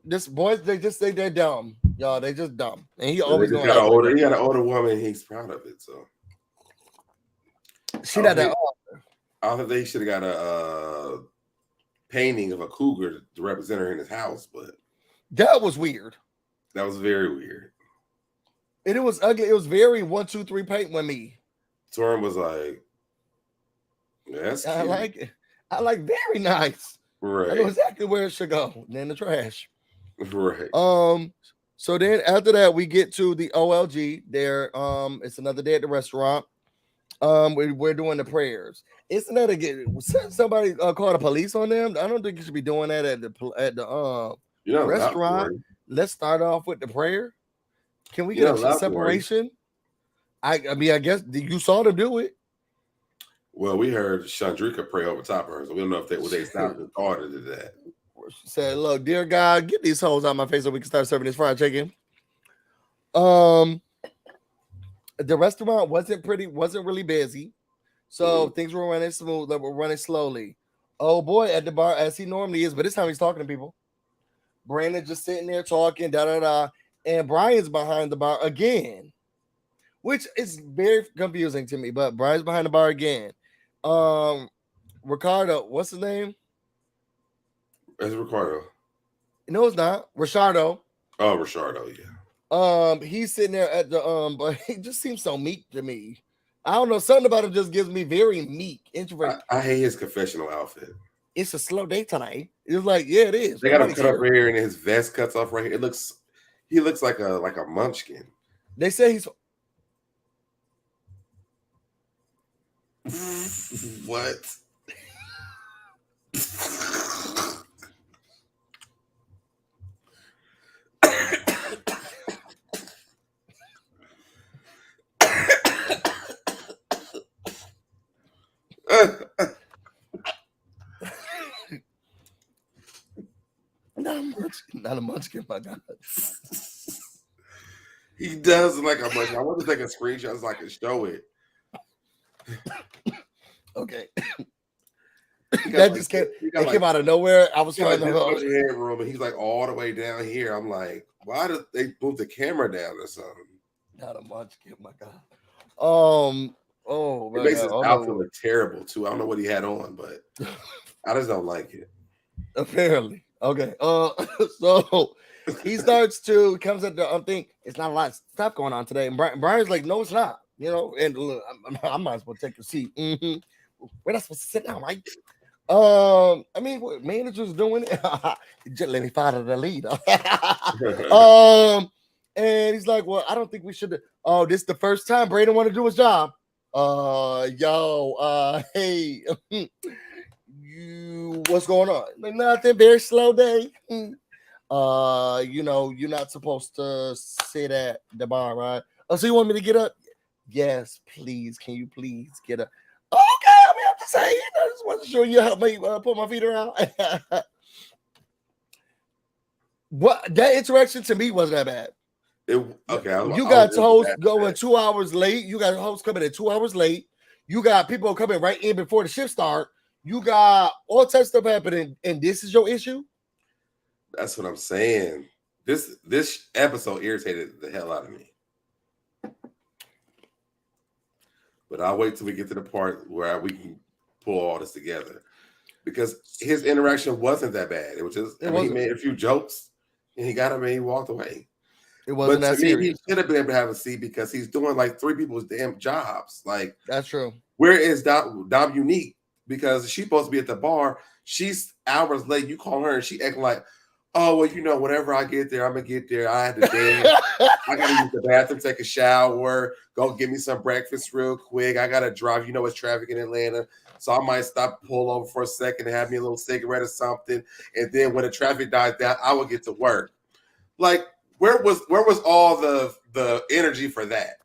This boys, they just say they're dumb, y'all. They just dumb, and he always he got an older woman. He's proud of it. So she got that. I think they should have got a painting of a cougar to represent her in his house, but that was weird. That was very weird. And it was ugly. It was very 1, 2, 3 paint with me. Torin was like, "That's cute. I like it. I like very nice. Right. I know exactly where it should go. In the trash. Right. So then after that, we get to the OLG. There, it's another day at the restaurant. We're doing the prayers. Isn't that again? Somebody called the police on them? I don't think you should be doing that at the restaurant. Let's start off with the prayer. Can we get a separation? I mean, I guess you saw them do it. Well, we heard Chandrika pray over top of her, so we don't know if they stopped and thought to do that. She said, "Look, dear God, get these hoes out of my face so we can start serving this fried chicken." The restaurant wasn't really busy, so things were running smooth. We're running slowly. Oh boy, at the bar as he normally is, but this time he's talking to people. Brandon just sitting there talking, and Brian's behind the bar again, which is very confusing to me. But Brian's behind the bar again. Ricardo, what's his name? It's Ricardo. No, it's not. Ricciardo. Oh, Ricciardo, yeah. He's sitting there at the but he just seems so meek to me. I don't know, something about him just gives me very meek, introverted. I hate his confessional outfit. It's a slow day tonight. It's like, yeah, it is. They got him cut up right here, and his vest cuts off right here. He looks like a munchkin. They say he's What? Not a munchkin, my God. He does look like a munchkin. I want to take a screenshot so I can show it. Okay. That just came. It came out of nowhere. I was trying to headroom, and he's like all the way down here. I'm like, why did they move the camera down or something? Not a munchkin, my God. Oh, it makes his outfit look terrible too. I don't know what he had on, but I just don't like it. Apparently, okay. So he comes at the thing. It's not a lot of stuff going on today, and Brian's like, no, it's not. You know, and look, I might as well take a seat. We're not supposed to sit down, right? I mean, what manager's doing it. Just let me follow the lead. And he's like, well, I don't think we should. Oh, this is the first time Braden want to do his job. Hey, what's going on? Like, nothing, very slow day. You know, you're not supposed to sit at the bar, right? Oh, so you want me to get up? Yes, please. Can you please get up? Okay, I mean, I'm just saying, I just wasn't sure you help me put my feet around. What that interaction to me wasn't that bad. You got hosts going 2 hours late. You got hosts coming in 2 hours late. You got people coming right in before the shift start. You got all types of stuff happening, and this is your issue. That's what I'm saying. This episode irritated the hell out of me. But I'll wait till we get to the part where we can pull all this together, because his interaction wasn't that bad. It was just he made a few jokes and he got him and he walked away. It wasn't that serious. He should have been able to have a seat because he's doing like 3 people's damn jobs. Like, that's true. Where is Dom Unique? Because she's supposed to be at the bar. She's hours late. You call her and she acting like, oh, well, you know, whenever I get there, I'm gonna get there. I had to dance. I gotta use the bathroom, take a shower, go get me some breakfast real quick. I gotta drive. You know, it's traffic in Atlanta, so I might stop, pull over for a second, and have me a little cigarette or something. And then when the traffic dies down, I will get to work. Like, where was all the energy for that?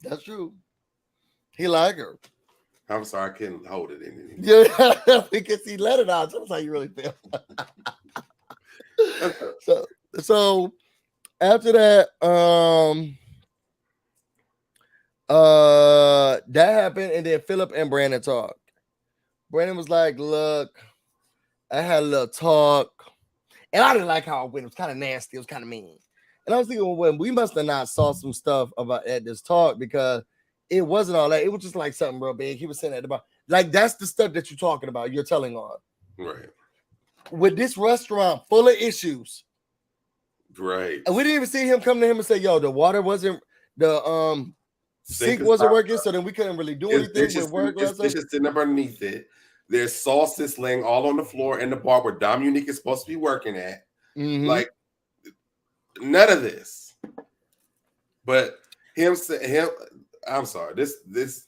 That's true. He like her. I'm sorry, I couldn't hold it in. Yeah, because he let it out. That's how you really feel. So after that, that happened, and then Philip and Brandon talked. Brandon was like, look, I had a little talk, and I didn't like how it went. It was kind of nasty. It was kind of mean. And I was thinking, well, we must have not saw some stuff about at this talk, because it wasn't all that. It was just like something real big. He was saying that about, like, that's the stuff that you're talking about. You're telling on. Right. With this restaurant full of issues. Right. And we didn't even see him come to him and say, yo, the water wasn't, the sink wasn't working, so then we couldn't really do anything with work. It's just sitting underneath it. There's sauces laying all on the floor in the bar where Dom Unique is supposed to be working at. Mm-hmm. Like, none of this. But I'm sorry. This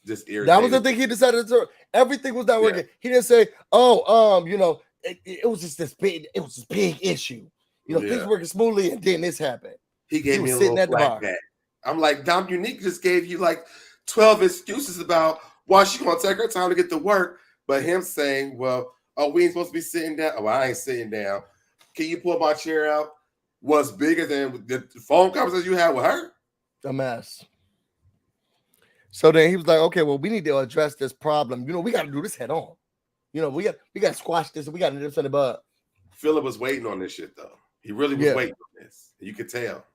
just irritated. That was the thing he decided to. Everything was not working. He didn't say, "Oh, you know, it was just this big. It was this big issue. You know, things working smoothly, and then this happened." He gave me a little flack back. I'm like, Dom Unique just gave you like 12 excuses about why she's gonna take her time to get to work, but him saying, "Well, we ain't supposed to be sitting down." Oh, I ain't sitting down. Can you pull my chair out? Was bigger than the phone conversation you had with her. A mess. So then he was like, okay, well, we need to address this problem. You know, we got to do this head on. You know, we got to squash this. And we got to do this in the bud. Philip was waiting on this shit, though. He really was waiting on this. You could tell.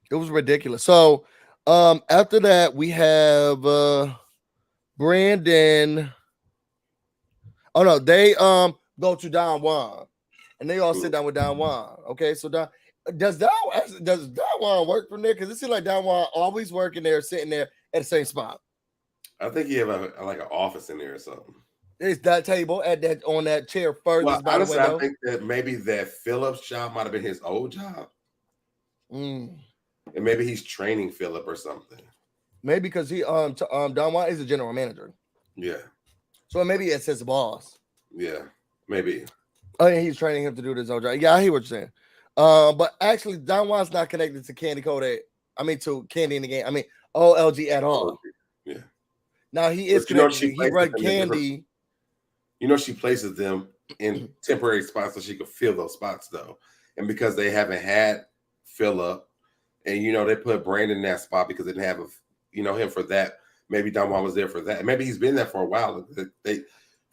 It was ridiculous. So after that, we have Brandon. Oh, no, they go to Don Juan. And they all sit down with Don Juan. Okay, so does Don Juan work from there? Because it seems like Don Juan always working there, sitting there at the same spot. I think he have like an office in there or something. There's that table on that chair furthest by the window. I think that maybe that Philip's job might have been his old job. And maybe he's training Philip or something. Maybe because he Don Juan is a general manager. Yeah. So maybe it's his boss. Yeah, maybe. Oh, yeah, he's training him to do this own job. Yeah, I hear what you're saying. But actually, Don Juan's not connected to Kandi Kodak. I mean, to Kandi in the Game. I mean, OLG at all. Yeah. Now he is connected. He run Kandi. You know, she places them in temporary spots so she could fill those spots, though. And because they haven't had Philip, and you know, they put Brandon in that spot because they didn't have him for that. Maybe Don Juan was there for that. Maybe he's been there for a while.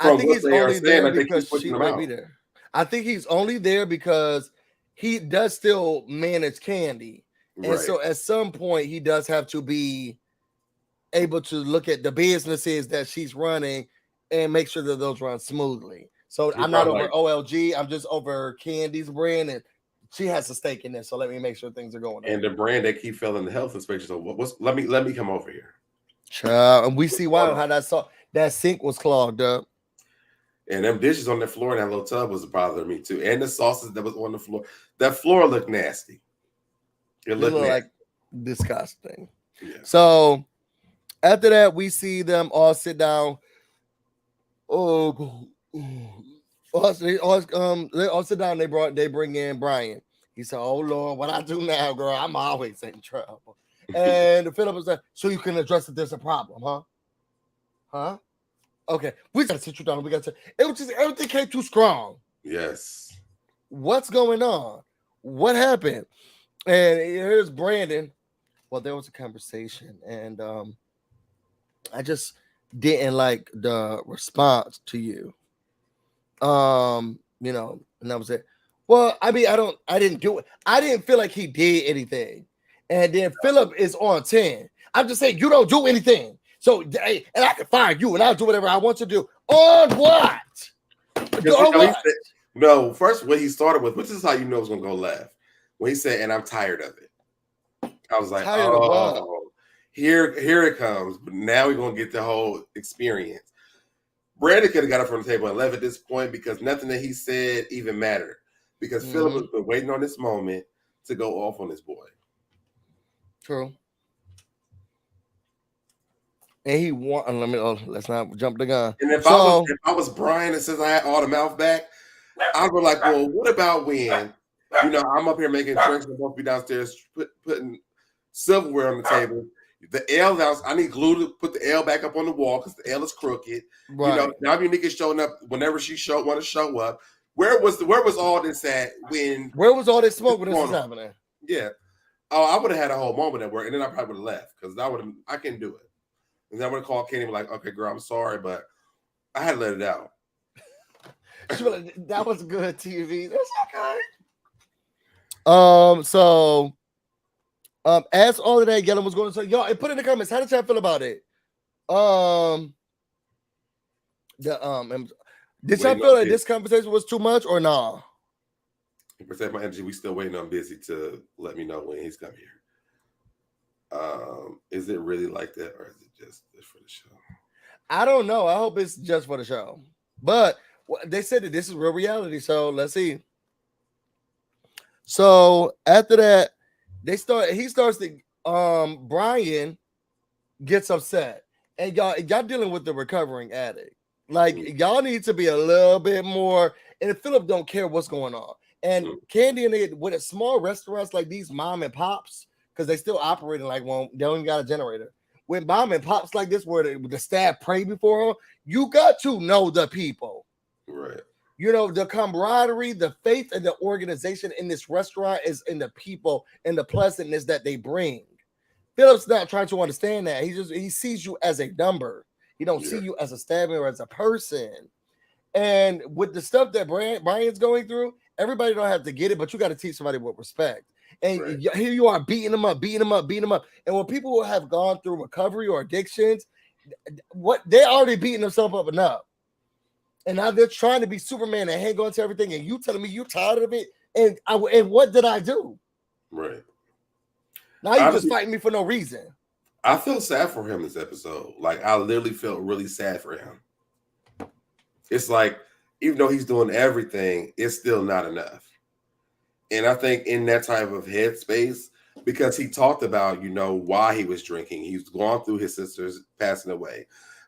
I think he's only there because she might be there. I think he's only there because he does still manage Kandi. And so at some point he does have to be able to look at the businesses that she's running and make sure that those run smoothly. So I'm not over OLG. I'm just over Kandi's brand, and she has a stake in this. So let me make sure things are going on. And the brand, they keep failing the health inspection. So let me come over here. And we see why how that sink was clogged up. And them dishes on the floor in that little tub was bothering me too. And the sauces that was on the floor. That floor looked nasty. It looked like disgusting. Yeah. So after that, we see them all sit down. They all sit down. They bring in Brian. He said, "Oh Lord, what I do now, girl? I'm always in trouble." And Philip was like, "So you can address if there's a problem, huh? Huh? Okay, we gotta sit you down. We gotta. It was just everything came too strong. Yes. What's going on? What happened?" And here's Brandon. Well, there was a conversation, and I just didn't like the response to you. And that was it. Well, I mean, I didn't do it. I didn't feel like he did anything. And then Philip is on 10. I'm just saying you don't do anything. So, and I can fire you and I'll do whatever I want to do. On what? No, first what he started with, which is how you know it's gonna go left. When he said, "And I'm tired of it," I was like, here it comes. But now we're gonna get the whole experience. Brandon could have got up from the table and left at this point because nothing that he said even mattered. Because Philip has been waiting on this moment to go off on this boy. True. And he let's not jump the gun. And if I was Brian and since I had all the mouth back, I'd be like, well, what about when, I'm up here making drinks and both be downstairs putting silverware on the table. The L now, I need glue to put the L back up on the wall because the L is crooked. Right. Now Unique showing up whenever she want to show up. Where was all this at when? Where was all this smoke when this was happening? Yeah. Oh, I would have had a whole moment at work, and then I probably would have left because I couldn't do it. And then I would have called Kenny and be like, "Okay, girl, I'm sorry, but I had to let it out." That was good TV. That's okay. So, as all of that yelling was going on, so y'all put in the comments, how did y'all feel about it? Did y'all feel like this conversation was too much or nah? To protect my energy, we still waiting on Busy to let me know when he's coming here. Is it really like that, or is it just for the show? I don't know. I hope it's just for the show. But they said that this is real reality, so let's see. So after that, Brian gets upset. And y'all dealing with the recovering addict. Like, y'all need to be a little bit more. And Philip don't care what's going on. And Kandi and they with small restaurants like these mom and pops, because they still operating like one, they don't even got a generator. When mom and pops like this, where the staff pray before them, you got to know the people. Right. The camaraderie, the faith, and the organization in this restaurant is in the people and the pleasantness that they bring. Philip's not trying to understand that. He sees you as a number. He don't see you as a staff or as a person. And with the stuff that Brian's going through, everybody don't have to get it, but you got to teach somebody with respect. And here you are beating them up. And when people have gone through recovery or addictions, they're already beating themselves up enough. And now they're trying to be Superman and hang on to everything. And you telling me you tired of it? And what did I do? Right. Now you're just fighting me for no reason. I feel sad for him this episode. Like, I literally felt really sad for him. It's like, even though he's doing everything, it's still not enough. And I think in that type of headspace, because he talked about, why he was drinking. He's gone through his sisters passing away.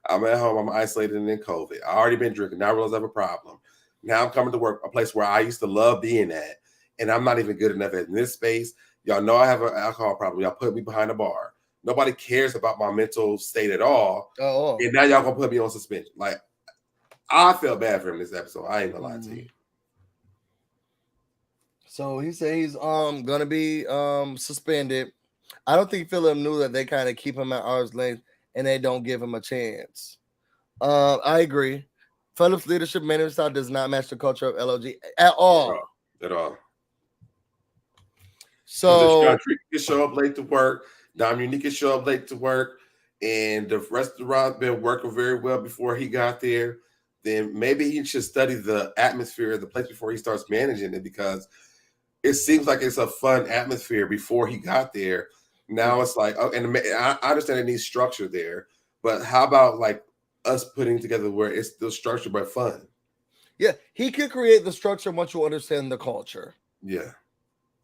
I'm at home. I'm isolated and in COVID. I already been drinking. Now I realize I have a problem. Now I'm coming to work, a place where I used to love being at, and I'm not even good enough in this space. Y'all know I have an alcohol problem. Y'all put me behind a bar. Nobody cares about my mental state at all. And now y'all gonna put me on suspension. Like, I felt bad for him this episode. I ain't gonna lie to you. So he said he's gonna be suspended. I don't think Philip knew that they kind of keep him at arm's length and they don't give him a chance. I agree. Philip's leadership management style does not match the culture of LOG at all. At all. So Country can show up late to work. Dominique can show up late to work, and the restaurant been working very well before he got there. Then maybe he should study the atmosphere of the place before he starts managing it, because it seems like it's a fun atmosphere before he got there. Now it's like, oh, and I understand it needs structure there, but how about like us putting together where it's still structured but fun? Yeah, he can create the structure once you understand the culture. Yeah.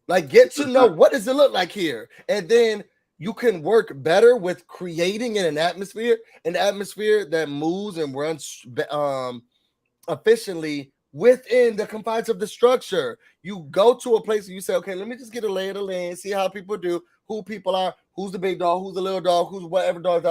Like, get to know what does it look like here, and then you can work better with creating an atmosphere that moves and runs efficiently within the confines of the structure. You go to a place and you say, okay, let me just get a lay of the land, see how people do, who people are, who's the big dog, who's the little dog, who's whatever dog,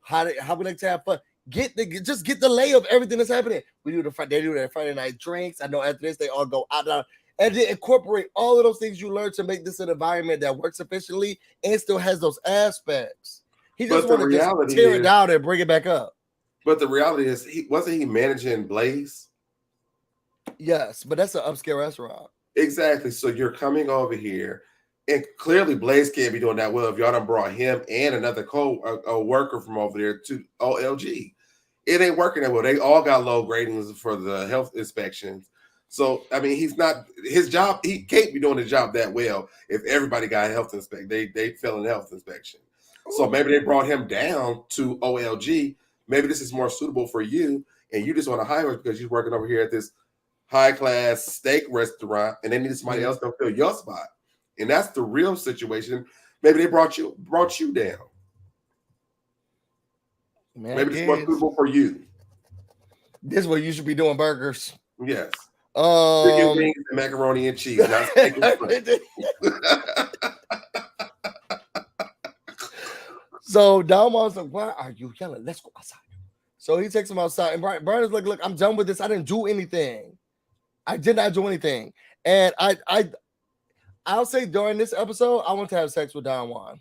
how we like to have fun. Get the lay of everything that's happening. They do their Friday night drinks. I know after this they all go out. And then incorporate all of those things you learn to make this an environment that works efficiently and still has those aspects. He just want to just tear it down and bring it back up. But the reality is, wasn't he managing Blaze? Yes, but that's an upscale restaurant. Exactly. So you're coming over here, and clearly Blaze can't be doing that well if y'all done brought him and another worker from over there to OLG. It ain't working that well. They all got low ratings for the health inspections. So, I mean, his job, he can't be doing his job that well if everybody got a health inspection. They fail in health inspection. So maybe they brought him down to OLG. Maybe this is more suitable for you, and you just want to hire him because you're working over here at this high-class steak restaurant, and they need somebody else to fill your spot. And that's the real situation. Maybe they brought you down. Man, maybe it's more suitable for you. This is where you should be doing burgers. Yes. Chicken wings and macaroni and cheese. So Don Juan's like, why are you yelling? Let's go outside. So he takes him outside, and Brian is like, look, I'm done with this. I didn't do anything. I did not do anything. And I'll say during this episode, I want to have sex with Don Juan.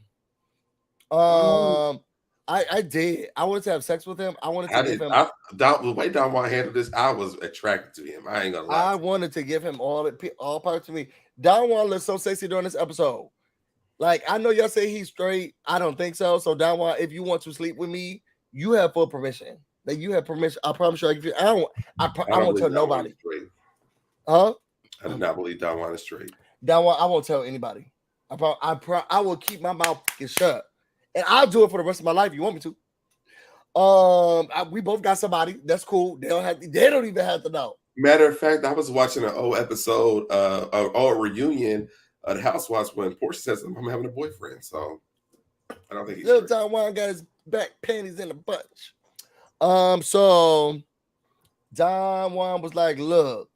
I did. I wanted to have sex with him. I wanted to give him the way Don Juan handled this. I was attracted to him. I ain't gonna lie. I wanted to give him all parts of me. Don Juan looks so sexy during this episode. Like, I know y'all say he's straight. I don't think so. So Don Juan, if you want to sleep with me, you have full permission. Like, you have permission. I promise you. I won't tell nobody. Huh? I do not believe Don Juan is straight. Don Juan, I won't tell anybody. I will keep my mouth shut. And I'll do it for the rest of my life. You want me to? We both got somebody. That's cool. They don't even have to know. Matter of fact, I was watching an old episode, an old reunion of the Housewives when Portia says I'm having a boyfriend. So I don't think he's Little Don Juan got his back panties in a bunch. So Don Juan was like, look,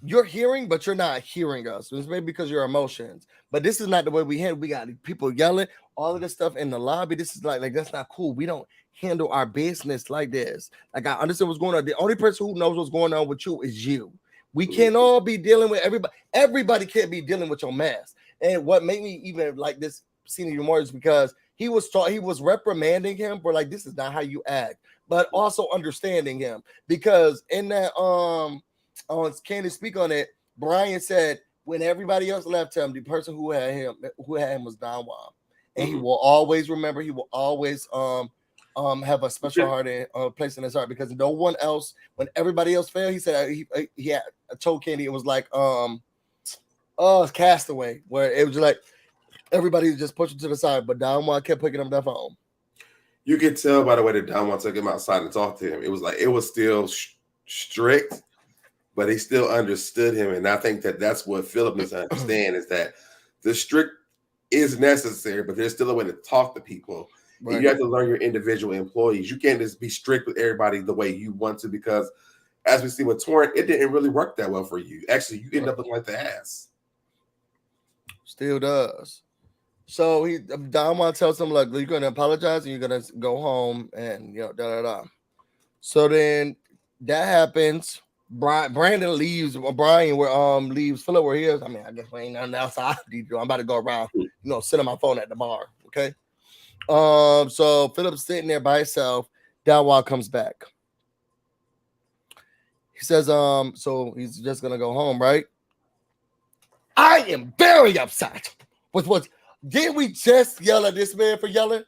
you're hearing, but you're not hearing us. It's maybe because your emotions. But this is not the way we handle. We got people yelling, all of this stuff in the lobby. This is like that's not cool. We don't handle our business like this. Like, I understand what's going on. The only person who knows what's going on with you is you. We can't all be dealing with everybody. Everybody can't be dealing with your mess. And what made me even like this scene even more is because he was reprimanding him for like, this is not how you act, but also understanding him, because in that on Kandi Speak on it, Brian said when everybody else left him, the person who had him was Don Juan, and he will always remember. He will always have a special heart in place in his heart, because no one else, when everybody else failed, he said he had told Kandi it was like Castaway, where it was like everybody was just pushing to the side, but Don Juan kept picking up that phone. You could tell by the way that Don Juan took him outside and talked to him. It was like it was still strict, but he still understood him. And I think that's what Philip needs to understand, is that the strict is necessary, but there's still a way to talk to people. Right. And you have to learn your individual employees. You can't just be strict with everybody the way you want to, because as we see with Torrent, it didn't really work that well for you. Actually, you end up looking like the ass. Still does. So Don Juan tells him, look, you're gonna apologize and you're gonna go home and So then that happens. Brandon leaves. Brian leaves Philip where he is. I mean, I guess we ain't nothing else I need to do. I'm about to go around, sit on my phone at the bar. Okay. So Philip's sitting there by himself. Don Juan comes back. He says, so he's just gonna go home, right? I am very upset with what. Didn't we just yell at this man for yelling?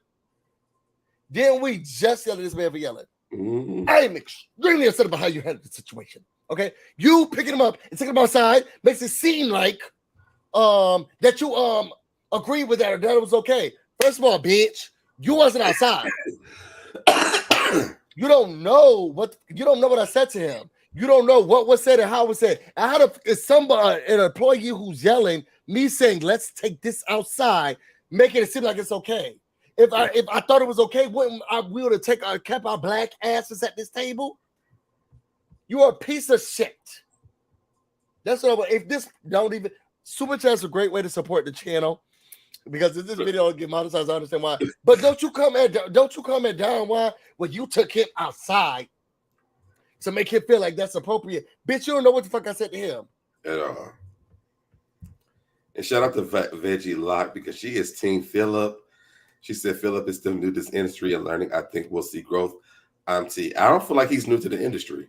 Didn't we just yell at this man for yelling? Mm-hmm. I am extremely upset about how you handled the situation. Okay, you picking him up and taking him outside makes it seem like that you agreed with that or that it was okay. First of all, bitch, you wasn't outside. You don't know what I said to him. You don't know what was said and how it was said. And how is somebody, an employee who's yelling, me saying, let's take this outside, making it seem like it's okay. If I thought it was okay, wouldn't we would have kept our black asses at this table? You are a piece of shit. That's what if this don't even super chat's a great way to support the channel, because if this video will get monetized, I understand why. But don't you come at Don Juan when you took him outside to make him feel like that's appropriate. Bitch, you don't know what the fuck I said to him. At all. And shout out to Veggie Lock, because she is Team Philip. She said Philip is still new to this industry and learning. I think we'll see growth. I don't feel like he's new to the industry.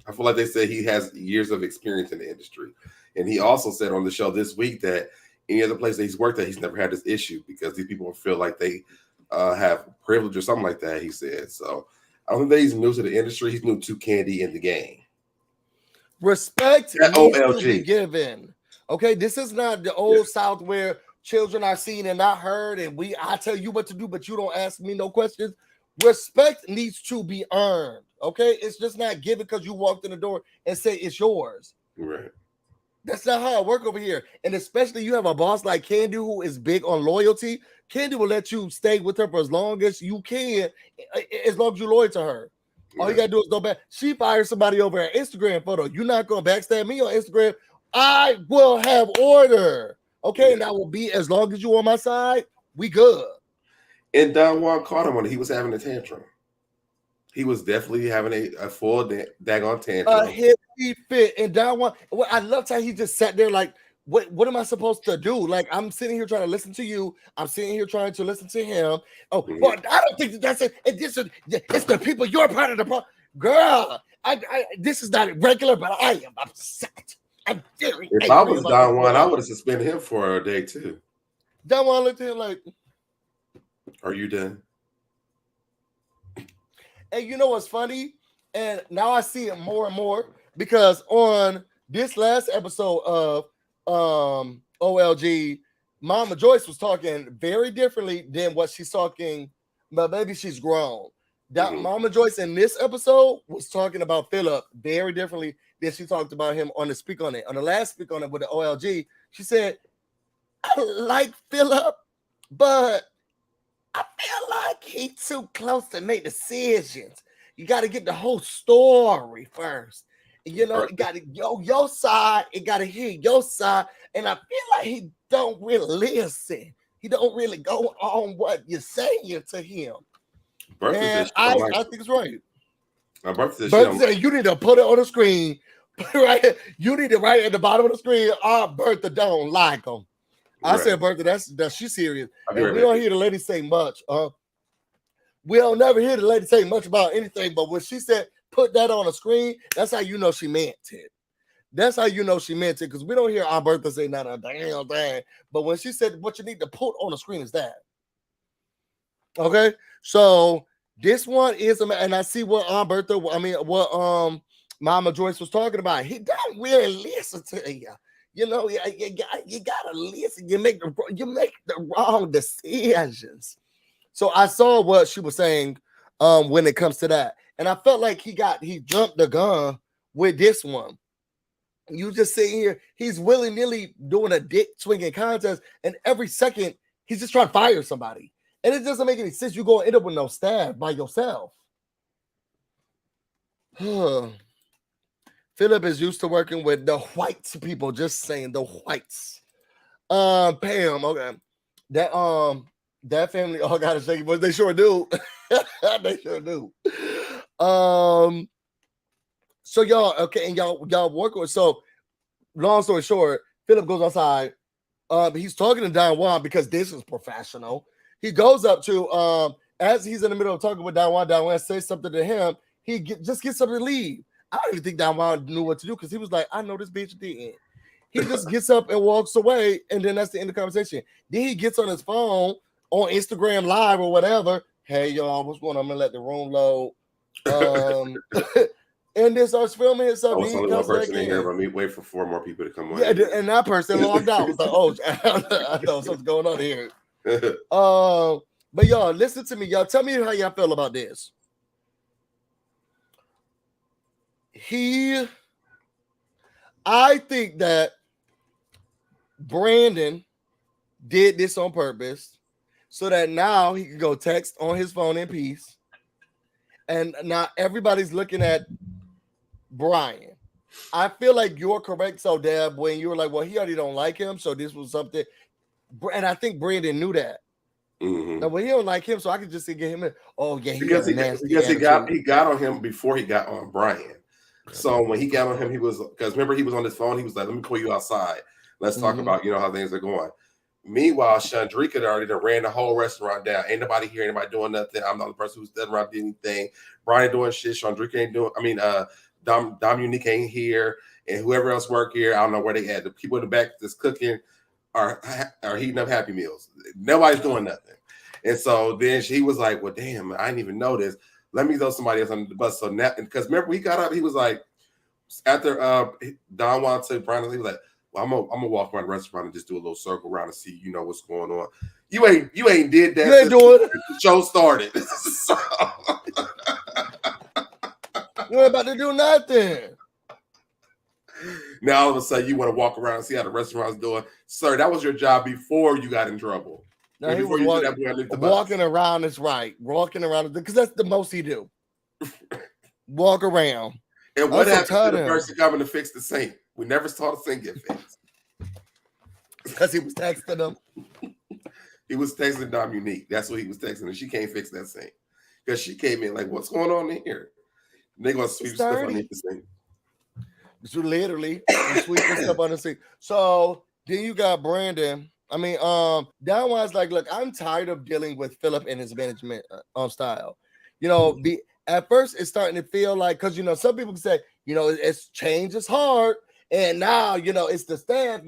I feel like they say he has years of experience in the industry. And he also said on the show this week that any other place that he's worked at, he's never had this issue because these people feel like they have privilege or something like that, he said. So I don't think that he's new to the industry. He's new to Kandi the Gang. Respect needs to be given. Okay, this is not the old South where children are seen and not heard, and I tell you what to do, but you don't ask me no questions. Respect needs to be earned. Okay, it's just not given because you walked in the door and say it's yours. Right. That's not how I work over here. And especially you have a boss like Kandi who is big on loyalty. Kandi will let you stay with her for as long as you can, as long as you're loyal to her. Yeah. All you gotta do is go back. She fires somebody over an Instagram photo. You're not gonna backstab me on Instagram. I will have order. Okay, and I will be, as long as you on my side, we good. And Don Juan caught him when he was having a tantrum. He was definitely having a full daggone tantrum. A heavy fit. And Don Juan, I loved how he just sat there like, what am I supposed to do? Like, I'm sitting here trying to listen to you. I'm sitting here trying to listen to him. Oh, but I don't think that's it. It's the people. You're part of the problem. Girl, this is not regular, but I am upset. I'm very If I was Don Juan, I would have suspended him for a day too. Don Juan looked at him like, are you done? And you know what's funny? And now I see it more and more, because on this last episode of OLG, Mama Joyce was talking very differently than what she's talking, but maybe she's grown. Mama Joyce in this episode was talking about Philip very differently than she talked about him on the Speak On It. On the last Speak On It with the OLG, she said, I like Philip, but I feel like he's too close to make decisions. You got to get the whole story first. You know, you got to your side. You got to hear your side. And I feel like he don't really listen. He don't really go on what you're saying to him. And I think it's right. Bertha said, you need to put it on the screen. Right, you need to write at the bottom of the screen. Bertha don't like him. I said, Bertha, that's she's serious. And we don't hear the lady say much. We don't never hear the lady say much about anything. But when she said put that on the screen, that's how you know she meant it. That's how you know she meant it, because we don't hear our Bertha say not a damn thing. But when she said what you need to put on the screen is that. Okay, so this one is, and I see what what Mama Joyce was talking about. He don't really listen to you. You know, you gotta listen. You make the wrong decisions. So I saw what she was saying when it comes to that, and I felt like he jumped the gun with this one. You just sitting here, he's willy-nilly doing a dick swinging contest, and every second he's just trying to fire somebody. And it doesn't make any sense. You're going to end up with no staff by yourself. Philip is used to working with the whites people. Just saying, the whites. Pam, okay. That family all got to shake it, but they sure do. They sure do. So y'all, okay, and y'all work with. So, long story short, Philip goes outside. He's talking to Don Juan because this is professional. He goes up to as he's in the middle of talking with Don Juan says something to him. He just gets up and leave. I don't even think Don Juan knew what to do because he was like, I know this bitch didn't. He just gets up and walks away, and then that's the end of the conversation. Then he gets on his phone on Instagram Live or whatever. Hey, y'all, what's going on? I'm gonna let the room load. And then starts filming himself. I was only one person in here, but me wait for 4 more people to come on. Yeah, and that person logged out. I was like, oh, I know something's going on here. But y'all, listen to me. Y'all tell me how y'all feel about this. I think that Brandon did this on purpose so that now he can go text on his phone in peace. And now everybody's looking at Brian. I feel like you're correct, so Deb, when you were like, well, he already don't like him, so this was something. And I think Brandon knew that. Mm-hmm. Now, well, he don't like him, so I could just get him in. Oh, yeah, because he got on him before he got on Brian. So when he got on him, he was, because remember he was on his phone. He was like, "Let me pull you outside. Let's talk about how things are going." Meanwhile, Chandrika had already ran the whole restaurant down. Ain't nobody here. Ain't nobody doing nothing. I'm not the person who's done around anything. Brian doing shit. Chandrika ain't doing. I mean, Dominique ain't here, and whoever else work here, I don't know where they at. The people in the back that's cooking are heating up Happy Meals. Nobody's doing nothing. And so then she was like, "Well, damn, I didn't even know this. Let me throw somebody else under the bus." So now, because remember, he got up, he was like, after Don Juan took Brian, he was like, "Well, I'm gonna walk around the restaurant and just do a little circle around and see, what's going on." You ain't did that. You ain't doing it. The show started. So. You ain't about to do nothing. Now all of a sudden you want to walk around and see how the restaurant's doing. Sir, that was your job before you got in trouble. Now he was walking around is right. Walking around, because that's the most he do. Walk around. And what happened to the person coming to fix the sink? We never saw the sink get fixed. Because he was texting them. He was texting Dominique. That's what he was texting. And she can't fix that sink. Because she came in like, "What's going on in here?" And they're going to sweep stuff underneath the sink. So literally sweeping stuff on the sink. So then you got Brandon. I mean, Don Juan's like, "Look, I'm tired of dealing with Philip and his management style. At first it's starting to feel like, because some people can say, it's change is hard, and now it's the staff.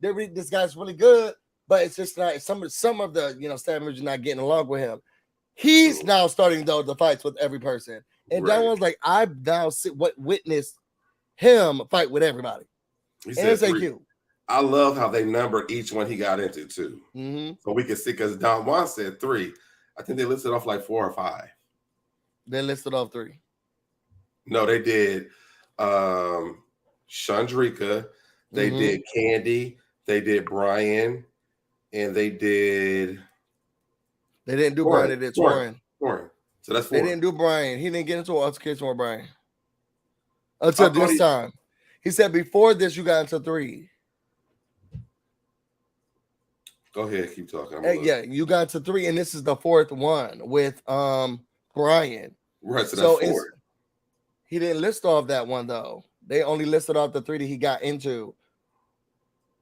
This guy's really good, but it's just like some of the staff members are not getting along with him. He's now starting the fights with every person, and Don Juan's like, I've now witnessed him fight with everybody. He said, I love how they numbered each one he got into too. Mm-hmm. So we can see, because Don Juan said 3. I think they listed off like 4 or 5. They listed off 3. No, they did Chandrika, they did Kandi, they did Brian, and they didn't do Brian, they did Torin. So that's 4. They didn't do Brian. He didn't get into an altercation with Brian until this time. He said before this you got into 3. Go ahead, keep talking. Yeah, you got to 3, and this is the 4th one with Brian. Right, so that's 4. He didn't list off that one though. They only listed off the 3 that he got into.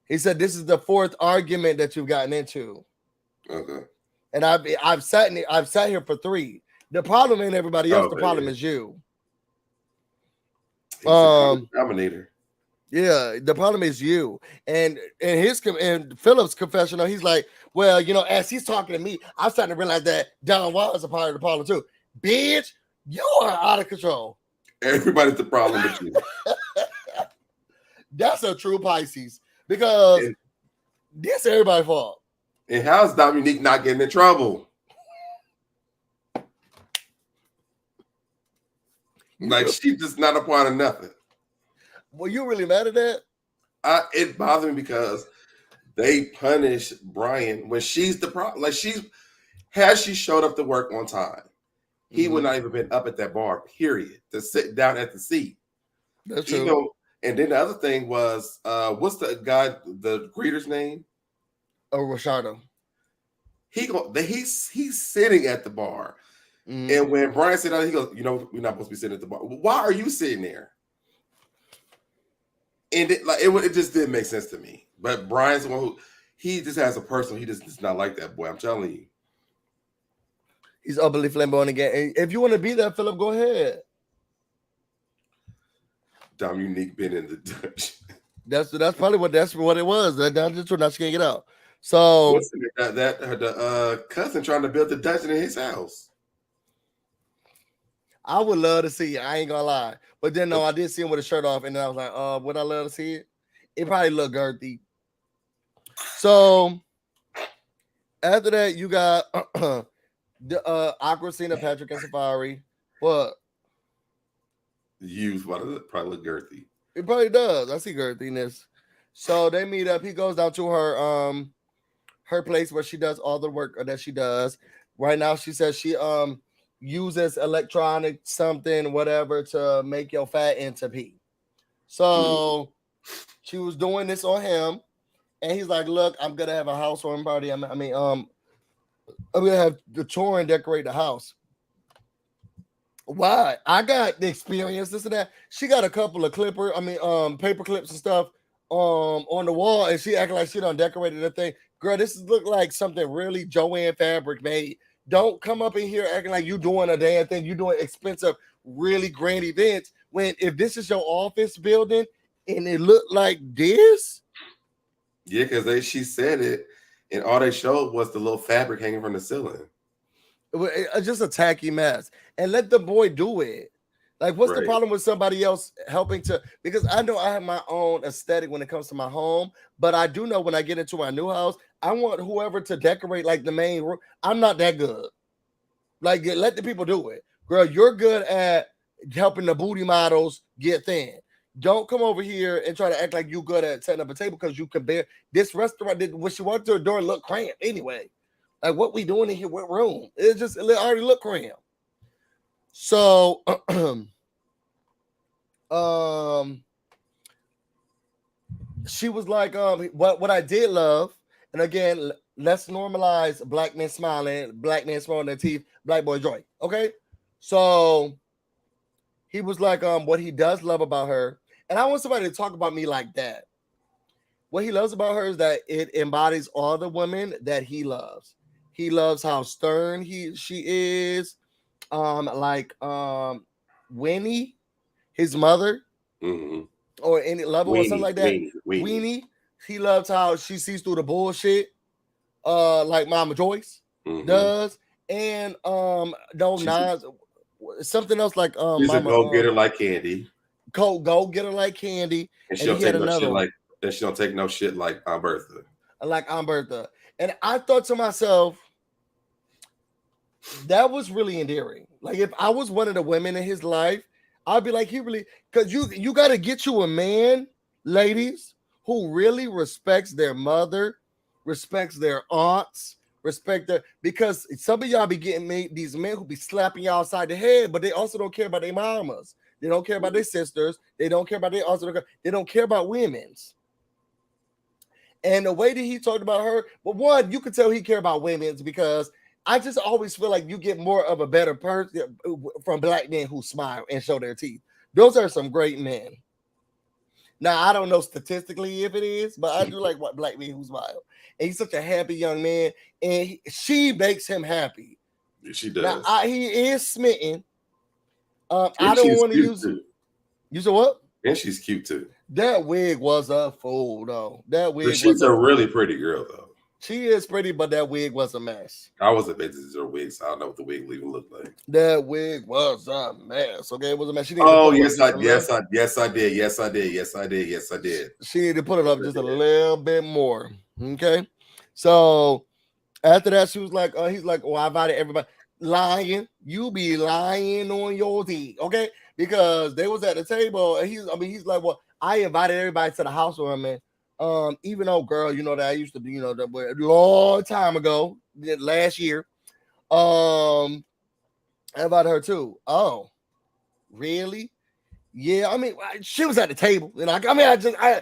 He said this is the 4th argument that you've gotten into. Okay. And I've sat here for 3. The problem ain't everybody else. The problem is you. He's a dominator. Yeah, the problem is you. And Philip's confessional, he's like, well, as he's talking to me, I'm starting to realize that Don Juan is a part of the problem too. Bitch, you are out of control. Everybody's the problem with you. That's a true Pisces, because this everybody's fault. And how's Dominique not getting in trouble? Like, she's just not a part of nothing. Well, you really mad at that? It bothers me because they punish Brian when she's the problem. Like, Had she showed up to work on time, he would not even been up at that bar, period, to sit down at the seat. That's true. And then the other thing was, what's the guy, the greeter's name? Oh, Rashado. He's sitting at the bar. And when Brian said that, he goes, you know, we're not supposed to be sitting at the bar. Why are you sitting there? And it just didn't make sense to me. But Brian's the one who, he just has a person. He just does not like that boy. I'm telling you. He's utterly flamboyant again. If you want to be that, Philip, go ahead. Dominique been in the Dutch. That's probably what it was. That just now she can't get out. So the cousin trying to build the Dutch in his house. I would love to see it. I ain't gonna lie. But then no, I did see him with a shirt off, and then I was like, would I love to see it? It probably looked girthy. So after that, you got the awkward scene of Patrick and Safari. What? Used probably look girthy. It probably does. I see girthiness. So they meet up. He goes down to her place where she does all the work that she does. Right now, she says she uses electronic something, whatever, to make your fat into pee. So she was doing this on him, and he's like, "Look, I'm gonna have a housewarming party. I'm gonna have the tour and decorate the house." Why? I got the experience, this and that. She got a couple of paper clips and stuff on the wall, and she acting like she done decorated the thing. Girl, this look like something really Joanne fabric made. Don't come up in here acting like you doing a damn thing. You doing expensive, really grand events. When if this is your office building and it looked like this. Yeah, because she said it, and all they showed was the little fabric hanging from the ceiling. It's just a tacky mess. And let the boy do it. Like, what's the problem with somebody else helping to? Because I know I have my own aesthetic when it comes to my home, but I do know when I get into my new house, I want whoever to decorate like the main room. I'm not that good. Like, let the people do it. Girl, you're good at helping the booty models get thin. Don't come over here and try to act like you good at setting up a table because you can bear this restaurant. When she walked to her door, it looked cramped anyway. Like, what we doing in here? What room? It already looked cramped. So, she was like, what I did love, and again, let's normalize black men smiling, black men smiling their teeth, black boy joy. Okay, so he was like, what he does love about her, and I want somebody to talk about me like that. What he loves about her is that it embodies all the women that he loves. He loves how stern she is. Winnie, his mother, or any level or something like that. Weenie. He loves how she sees through the bullshit, like Mama Joyce does. And something else like she's a go-getter like Candy. Go-getter like Candy. And she don't take no shit like, and she don't take no shit like Aunt Bertha. Like Aunt Bertha. And I thought to myself, that was really endearing. Like, if I was one of the women in his life, I'd be like, because you got to get you a man, ladies, who really respects their mother, respects their aunts, because some of y'all be getting these men who be slapping y'all upside the head, but they also don't care about their mamas. They don't care about their sisters. They don't care about they don't care about women's. And the way that he talked about her, well, one, you could tell he cared about women's because I just always feel like you get more of a better person from black men who smile and show their teeth. Those are some great men. Now, I don't know statistically if it is, but I do like what black men who smile. And he's such a happy young man, and she makes him happy. Yeah, she does. Now, he is smitten. I don't want to use it. You said what? And she's cute too. That wig was a fool, though. That wig. She's a really pretty girl, though. She is pretty, but that wig was a mess. I was a bit of her wig, so I don't know what the wig even looked like. That wig was a mess. Okay, it was a mess. Yes, I did. She needed to put it up just a little bit more. Okay, so after that, she was like, he's like, "Oh, I invited everybody." Lying, you be lying on your teeth, okay? Because they was at the table, and he's like, "Well, I invited everybody to the housewarming." Even though, girl, you know that I used to do, a long time ago, last year. I invited her too. Oh, really? Yeah, I mean, she was at the table, and I actually, I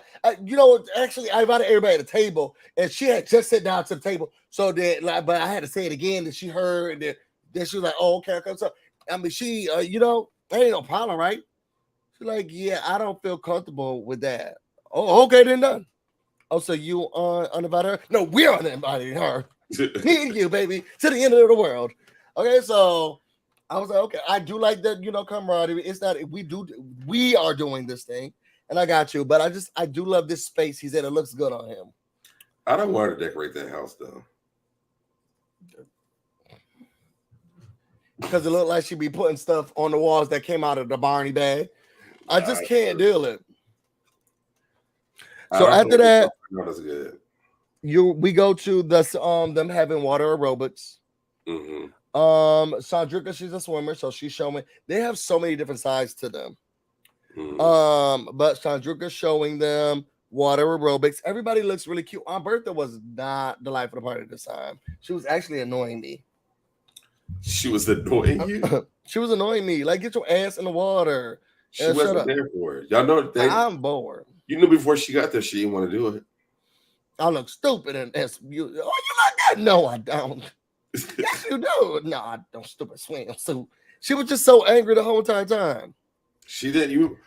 invited everybody at the table, and she had just sat down to the table. So that, like, but I had to say it again, and she heard, and then she was like, "Oh, okay, okay." So, I mean, she, there ain't no problem, right? She's like, "Yeah, I don't feel comfortable with that." Oh, okay, then done. Oh, so you uninvited her? No, we're uninviting her. Me and you, baby, to the end of the world. Okay, so I was like, okay, I do like that, camaraderie. It's not we are doing this thing, and I got you, but I do love this space. He said it looks good on him. I don't want her to decorate that house though, because it looked like she'd be putting stuff on the walls that came out of the Barney bag. I just can't deal it. So after that, that's good. We go to them having water aerobics. Mm-hmm. Chandrika, she's a swimmer, so she's showing. They have so many different sides to them. Mm-hmm. But Chandrika's showing them water aerobics. Everybody looks really cute. Aunt Bertha was not the life of the party this time. She was actually annoying me. She was annoying you? She was annoying me. Like, get your ass in the water. She wasn't there for it. Y'all know I'm bored. You knew before she got there, she didn't want to do it. I look stupid and that's you. Oh, you like that? No, I don't. Yes, you do. No, I don't. Stupid swimsuit. She was just so angry the whole entire time. She didn't. You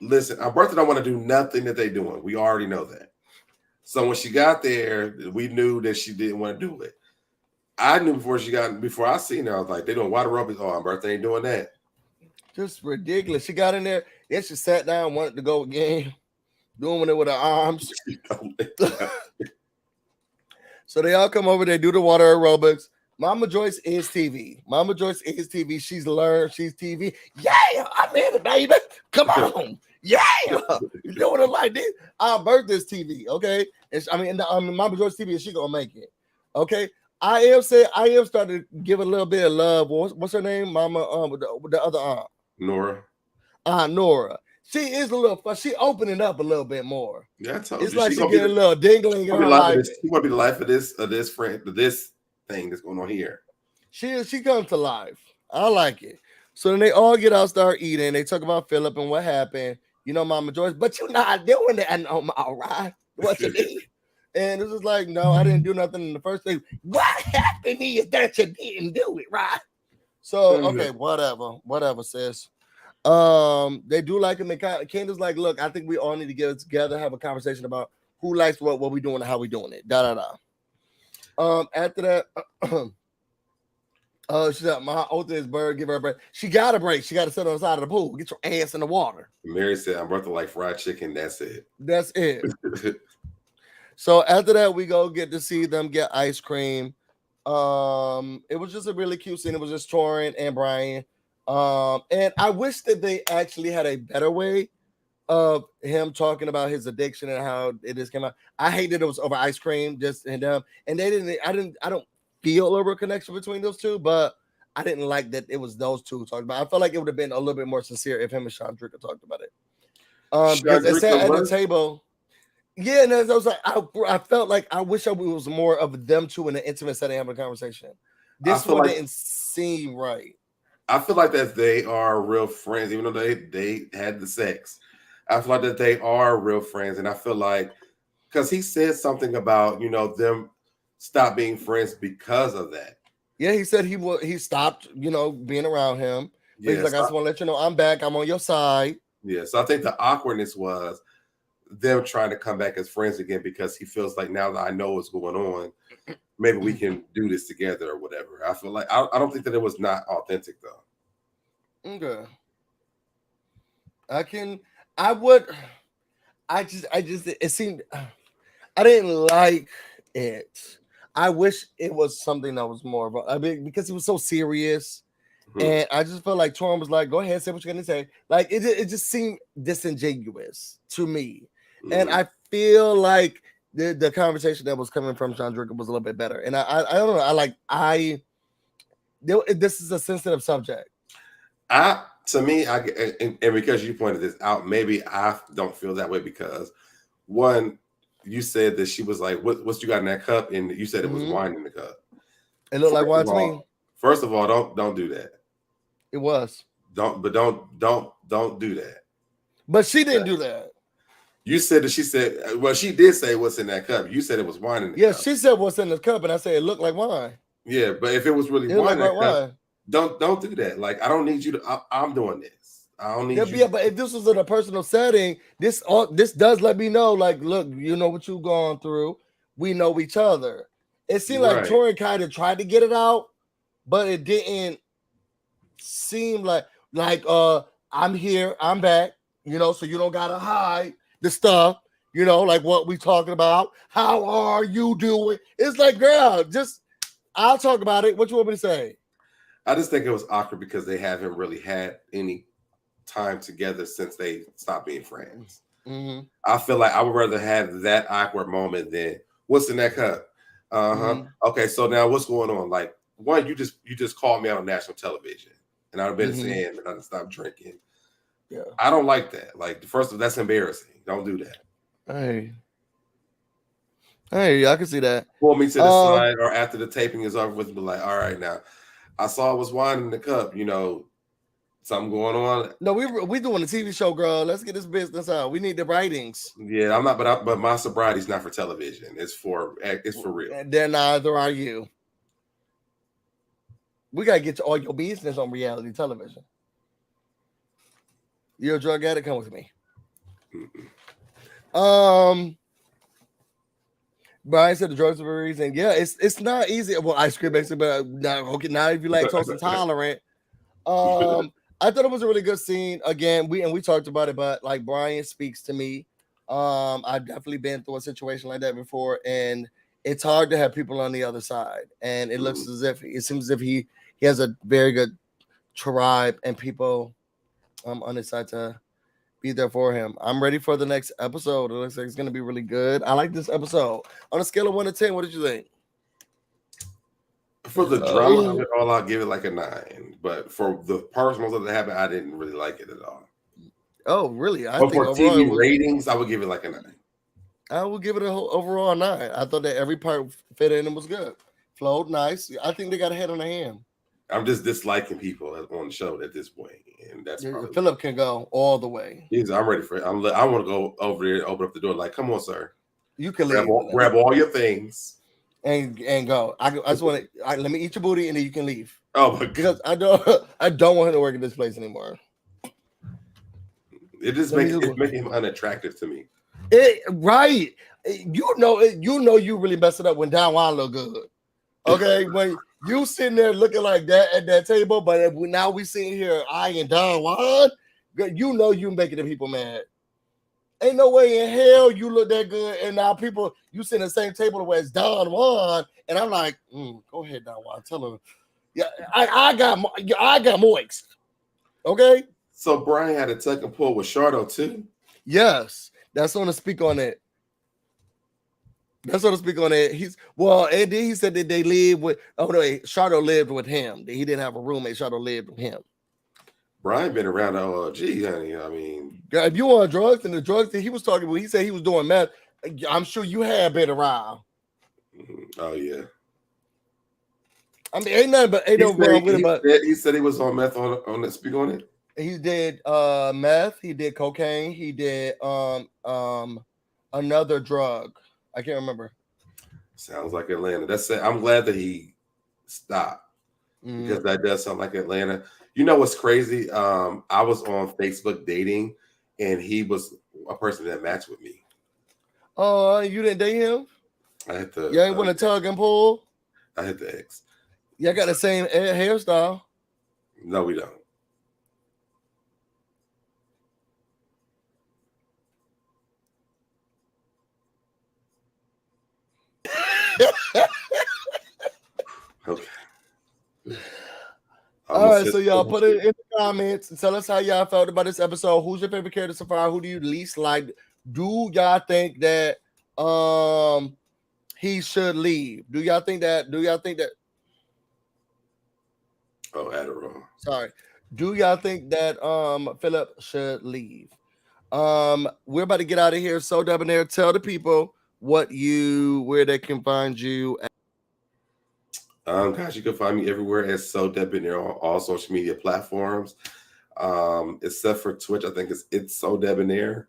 listen. Our Bertha don't want to do nothing that they doing. We already know that. So when she got there, we knew that she didn't want to do it. I knew before I seen her, I was like, they doing water aerobics. Oh, our Bertha ain't doing that. Just ridiculous. She got in there. Then she sat down, wanted to go again, doing it with her arms. So they all come over. They do the water aerobics. Mama Joyce is TV. Mama Joyce is TV. She's learned. She's TV. Yeah, I'm in it, baby. Come on. Yeah. You doing it like this? Our birthday's TV. Okay. Mama Joyce TV, is she gonna make it? Okay. I am starting to give a little bit of love. What's her name? Mama, with the other aunt. Nora. Nora. She is a little fun. She opening up a little bit more. Yeah, I told it's like she get a little dingling in her life. She want to be the life of this friend, this thing that's going on here. She comes to life. I like it. So then they all get out, start eating. They talk about Philip and what happened. Mama Joyce, but you're not doing that. All right. What you did? And this is like, no, I didn't do nothing in the first thing. What happened is that you didn't do it, right? So okay, whatever, sis. They do like him. Candace like, look, I think we all need to get together, have a conversation about who likes what we doing and how we doing it. After that, she said, my oath is bird, give her a break. She got a break. She got to sit on the side of the pool. Get your ass in the water. Mary said, I'm about to like fried chicken. That's it. That's it. So after that, we go get to see them get ice cream. It was just a really cute scene. It was just Torin and Brian. And I wish that they actually had a better way of him talking about his addiction and how it just came out. I hate that it was over ice cream, and they didn't. I don't feel a real connection between those two, but I didn't like that it was those two talking about. I felt like it would have been a little bit more sincere if him and Chandrika talked about it. Because they sat at the table. Yeah, and I was like, I felt like I wish it was more of them two in an intimate setting having a conversation. This one didn't seem right. I feel like that they are real friends, even though they had the sex. I feel like that they are real friends, and I feel like because he said something about them stop being friends because of that. Yeah, he said he stopped being around him. But he's like, I just want to let you know I'm back. I'm on your side. Yeah, so I think the awkwardness was them trying to come back as friends again because he feels like now that I know what's going on, maybe we can do this together or whatever. I feel like I don't think that it was not authentic though. Okay. It seemed I didn't like it. I wish it was something that was more about, because he was so serious. Mm-hmm. And I just felt like Torin was like, go ahead, say what you're gonna say. Like it just seemed disingenuous to me. Mm-hmm. And I feel like the conversation that was coming from Chandrika was a little bit better. And I don't know. This is a sensitive subject. To me, and because you pointed this out, maybe I don't feel that way because one, you said that she was like, what you got in that cup? And you said it was wine in the cup. It looked like wine to me. First of all, don't do that. It was. Don't do that. But she didn't do that. You said that she said, well, she did say what's in that cup. You said it was wine in the cup. She said what's in the cup, and I said it looked like wine. Yeah, but if it was really wine, don't do that. Like, I don't need you to. I'm doing this. I don't need you. Yeah, but if this was in a personal setting, this does let me know. Like, look, you know what you've gone through. We know each other. It seemed like Tori kind of tried to get it out, but it didn't seem like I'm here, I'm back. You know, so you don't gotta hide the stuff. You know, like what we talking about. How are you doing? It's like, girl, just I'll talk about it. What you want me to say? I just think it was awkward because they haven't really had any time together since they stopped being friends. Mm-hmm. I feel like I would rather have that awkward moment than what's in that cup. Mm-hmm. Okay, so now what's going on? Like, one, you just called me out on national television, and I've been saying that I stopped drinking. Yeah, I don't like that. Like, first of all, that's embarrassing. Don't do that. Hey, I can see that. Pull me to the side, or after the taping is over with, be like, all right, now I saw it was wine in the cup. You know, something going on. No, we doing a TV show, girl. Let's get this business out. We need the ratings. Yeah, I'm not, but my sobriety's not for television. It's for real. And then neither are you. We gotta get all your business on reality television. You're a drug addict. Come with me. Brian said the drugs are a reason. Yeah, it's not easy. Well, ice cream makes it, but now if you lactose intolerant. I thought it was a really good scene. Again, we talked about it, but like Brian speaks to me. I've definitely been through a situation like that before, and it's hard to have people on the other side. And it looks as if it seems as if he has a very good tribe and people on his side to be there for him. I'm ready for the next episode. It looks like it's gonna be really good. I like this episode. On a scale of 1 to 10, what did you think? For the drama of it all, I'll give it like a 9. But for the personals that happened, I didn't really like it at all. Oh, really? I think for TV ratings, I would give it like a 9. I would give it a whole overall 9. I thought that every part fit in and was good. Flowed nice. I think they got a head on their hand. I'm just disliking people on the show at this point, and that's probably Philip can go all the way. I'm ready for it. I want to go over there and open up the door. Like, come on, sir. You can grab all your things and go. I just want to let me eat your booty and then you can leave. Oh my god! Because I don't want him to work in this place anymore. It just makes him unattractive to me. Right. You know you really messed it up when Don Juan look good. Okay, when you sitting there looking like that at that table, but now we sitting here eyeing Don Juan, you know you making the people mad. Ain't no way in hell you look that good, and now people you sit at the same table where it's Don Juan, and I'm like, go ahead, Don Juan, tell him. Yeah, I got moist. Okay. So Brian had a tuck and pull with Shardo too. Yes, that's on to speak on it. That's on to speak on it. And then he said that they live with. Oh no, Shardo lived with him. He didn't have a roommate. Shardo lived with him. Brian been around the OG, honey. I mean, if you want drugs and the drugs that he was talking about, he said he was doing meth. I'm sure you have been around. Oh yeah. I mean, ain't nothing but ain't no wrong with it. But he said he was on meth on the speak on it. He did meth. He did cocaine. He did another drug. I can't remember. Sounds like Atlanta. That's it. I'm glad that he stopped because that does sound like Atlanta. You know what's crazy? I was on Facebook dating, and he was a person that matched with me. Oh, you didn't date him? I had to. You ain't want to tug and pull? I had to X. Y'all got the same hairstyle. No, we don't. Okay. All right, so y'all put it in the comments and tell us how y'all felt about this episode. Who's your favorite character so far? Who do you least like? Do y'all think that he should leave? Do y'all think that? Oh, Adderall. Sorry. Do y'all think that Philip should leave? We're about to get out of here. So Debonair, tell the people where they can find you. Gosh, you can find me everywhere as So Debonair on all social media platforms. Except for Twitch, I think it's So Debonair.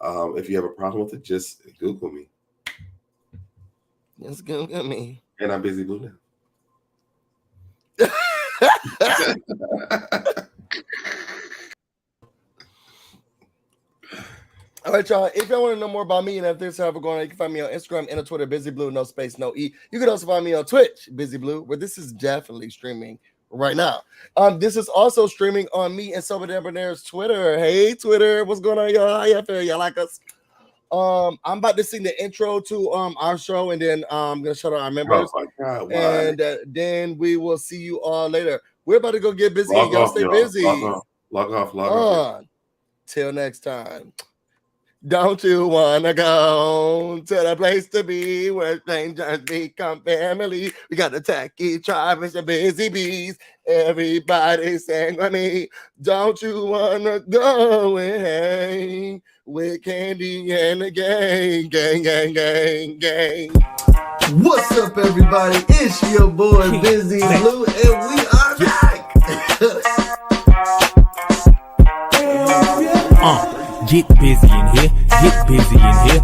If you have a problem with it, just Google me. Just Google me. And I'm BusyBlu now. All right, y'all. If y'all want to know more about me and if this ever going on, you can find me on Instagram and on Twitter, BusyBlu, no space, no E. You can also find me on Twitch, BusyBlu, where this is definitely streaming right now. This is also streaming on me and So Debonair's Twitter. Hey, Twitter, what's going on, y'all? How y'all feel? Y'all like us? I'm about to sing the intro to our show, and then I'm gonna shout out our members. Oh my God, and then we will see you all later. We're about to go get busy. Log Y'all off, stay y'all. busy. Log off. Till next time. Don't you wanna go to the place to be where strangers become family? We got the tacky tribes and busy bees. Everybody sing with me. Don't you wanna go and hang with Kandi and the gang, gang, gang, gang, gang. What's up, everybody? It's your boy BusyBlu, and we are back. Get busy in here, get busy in here.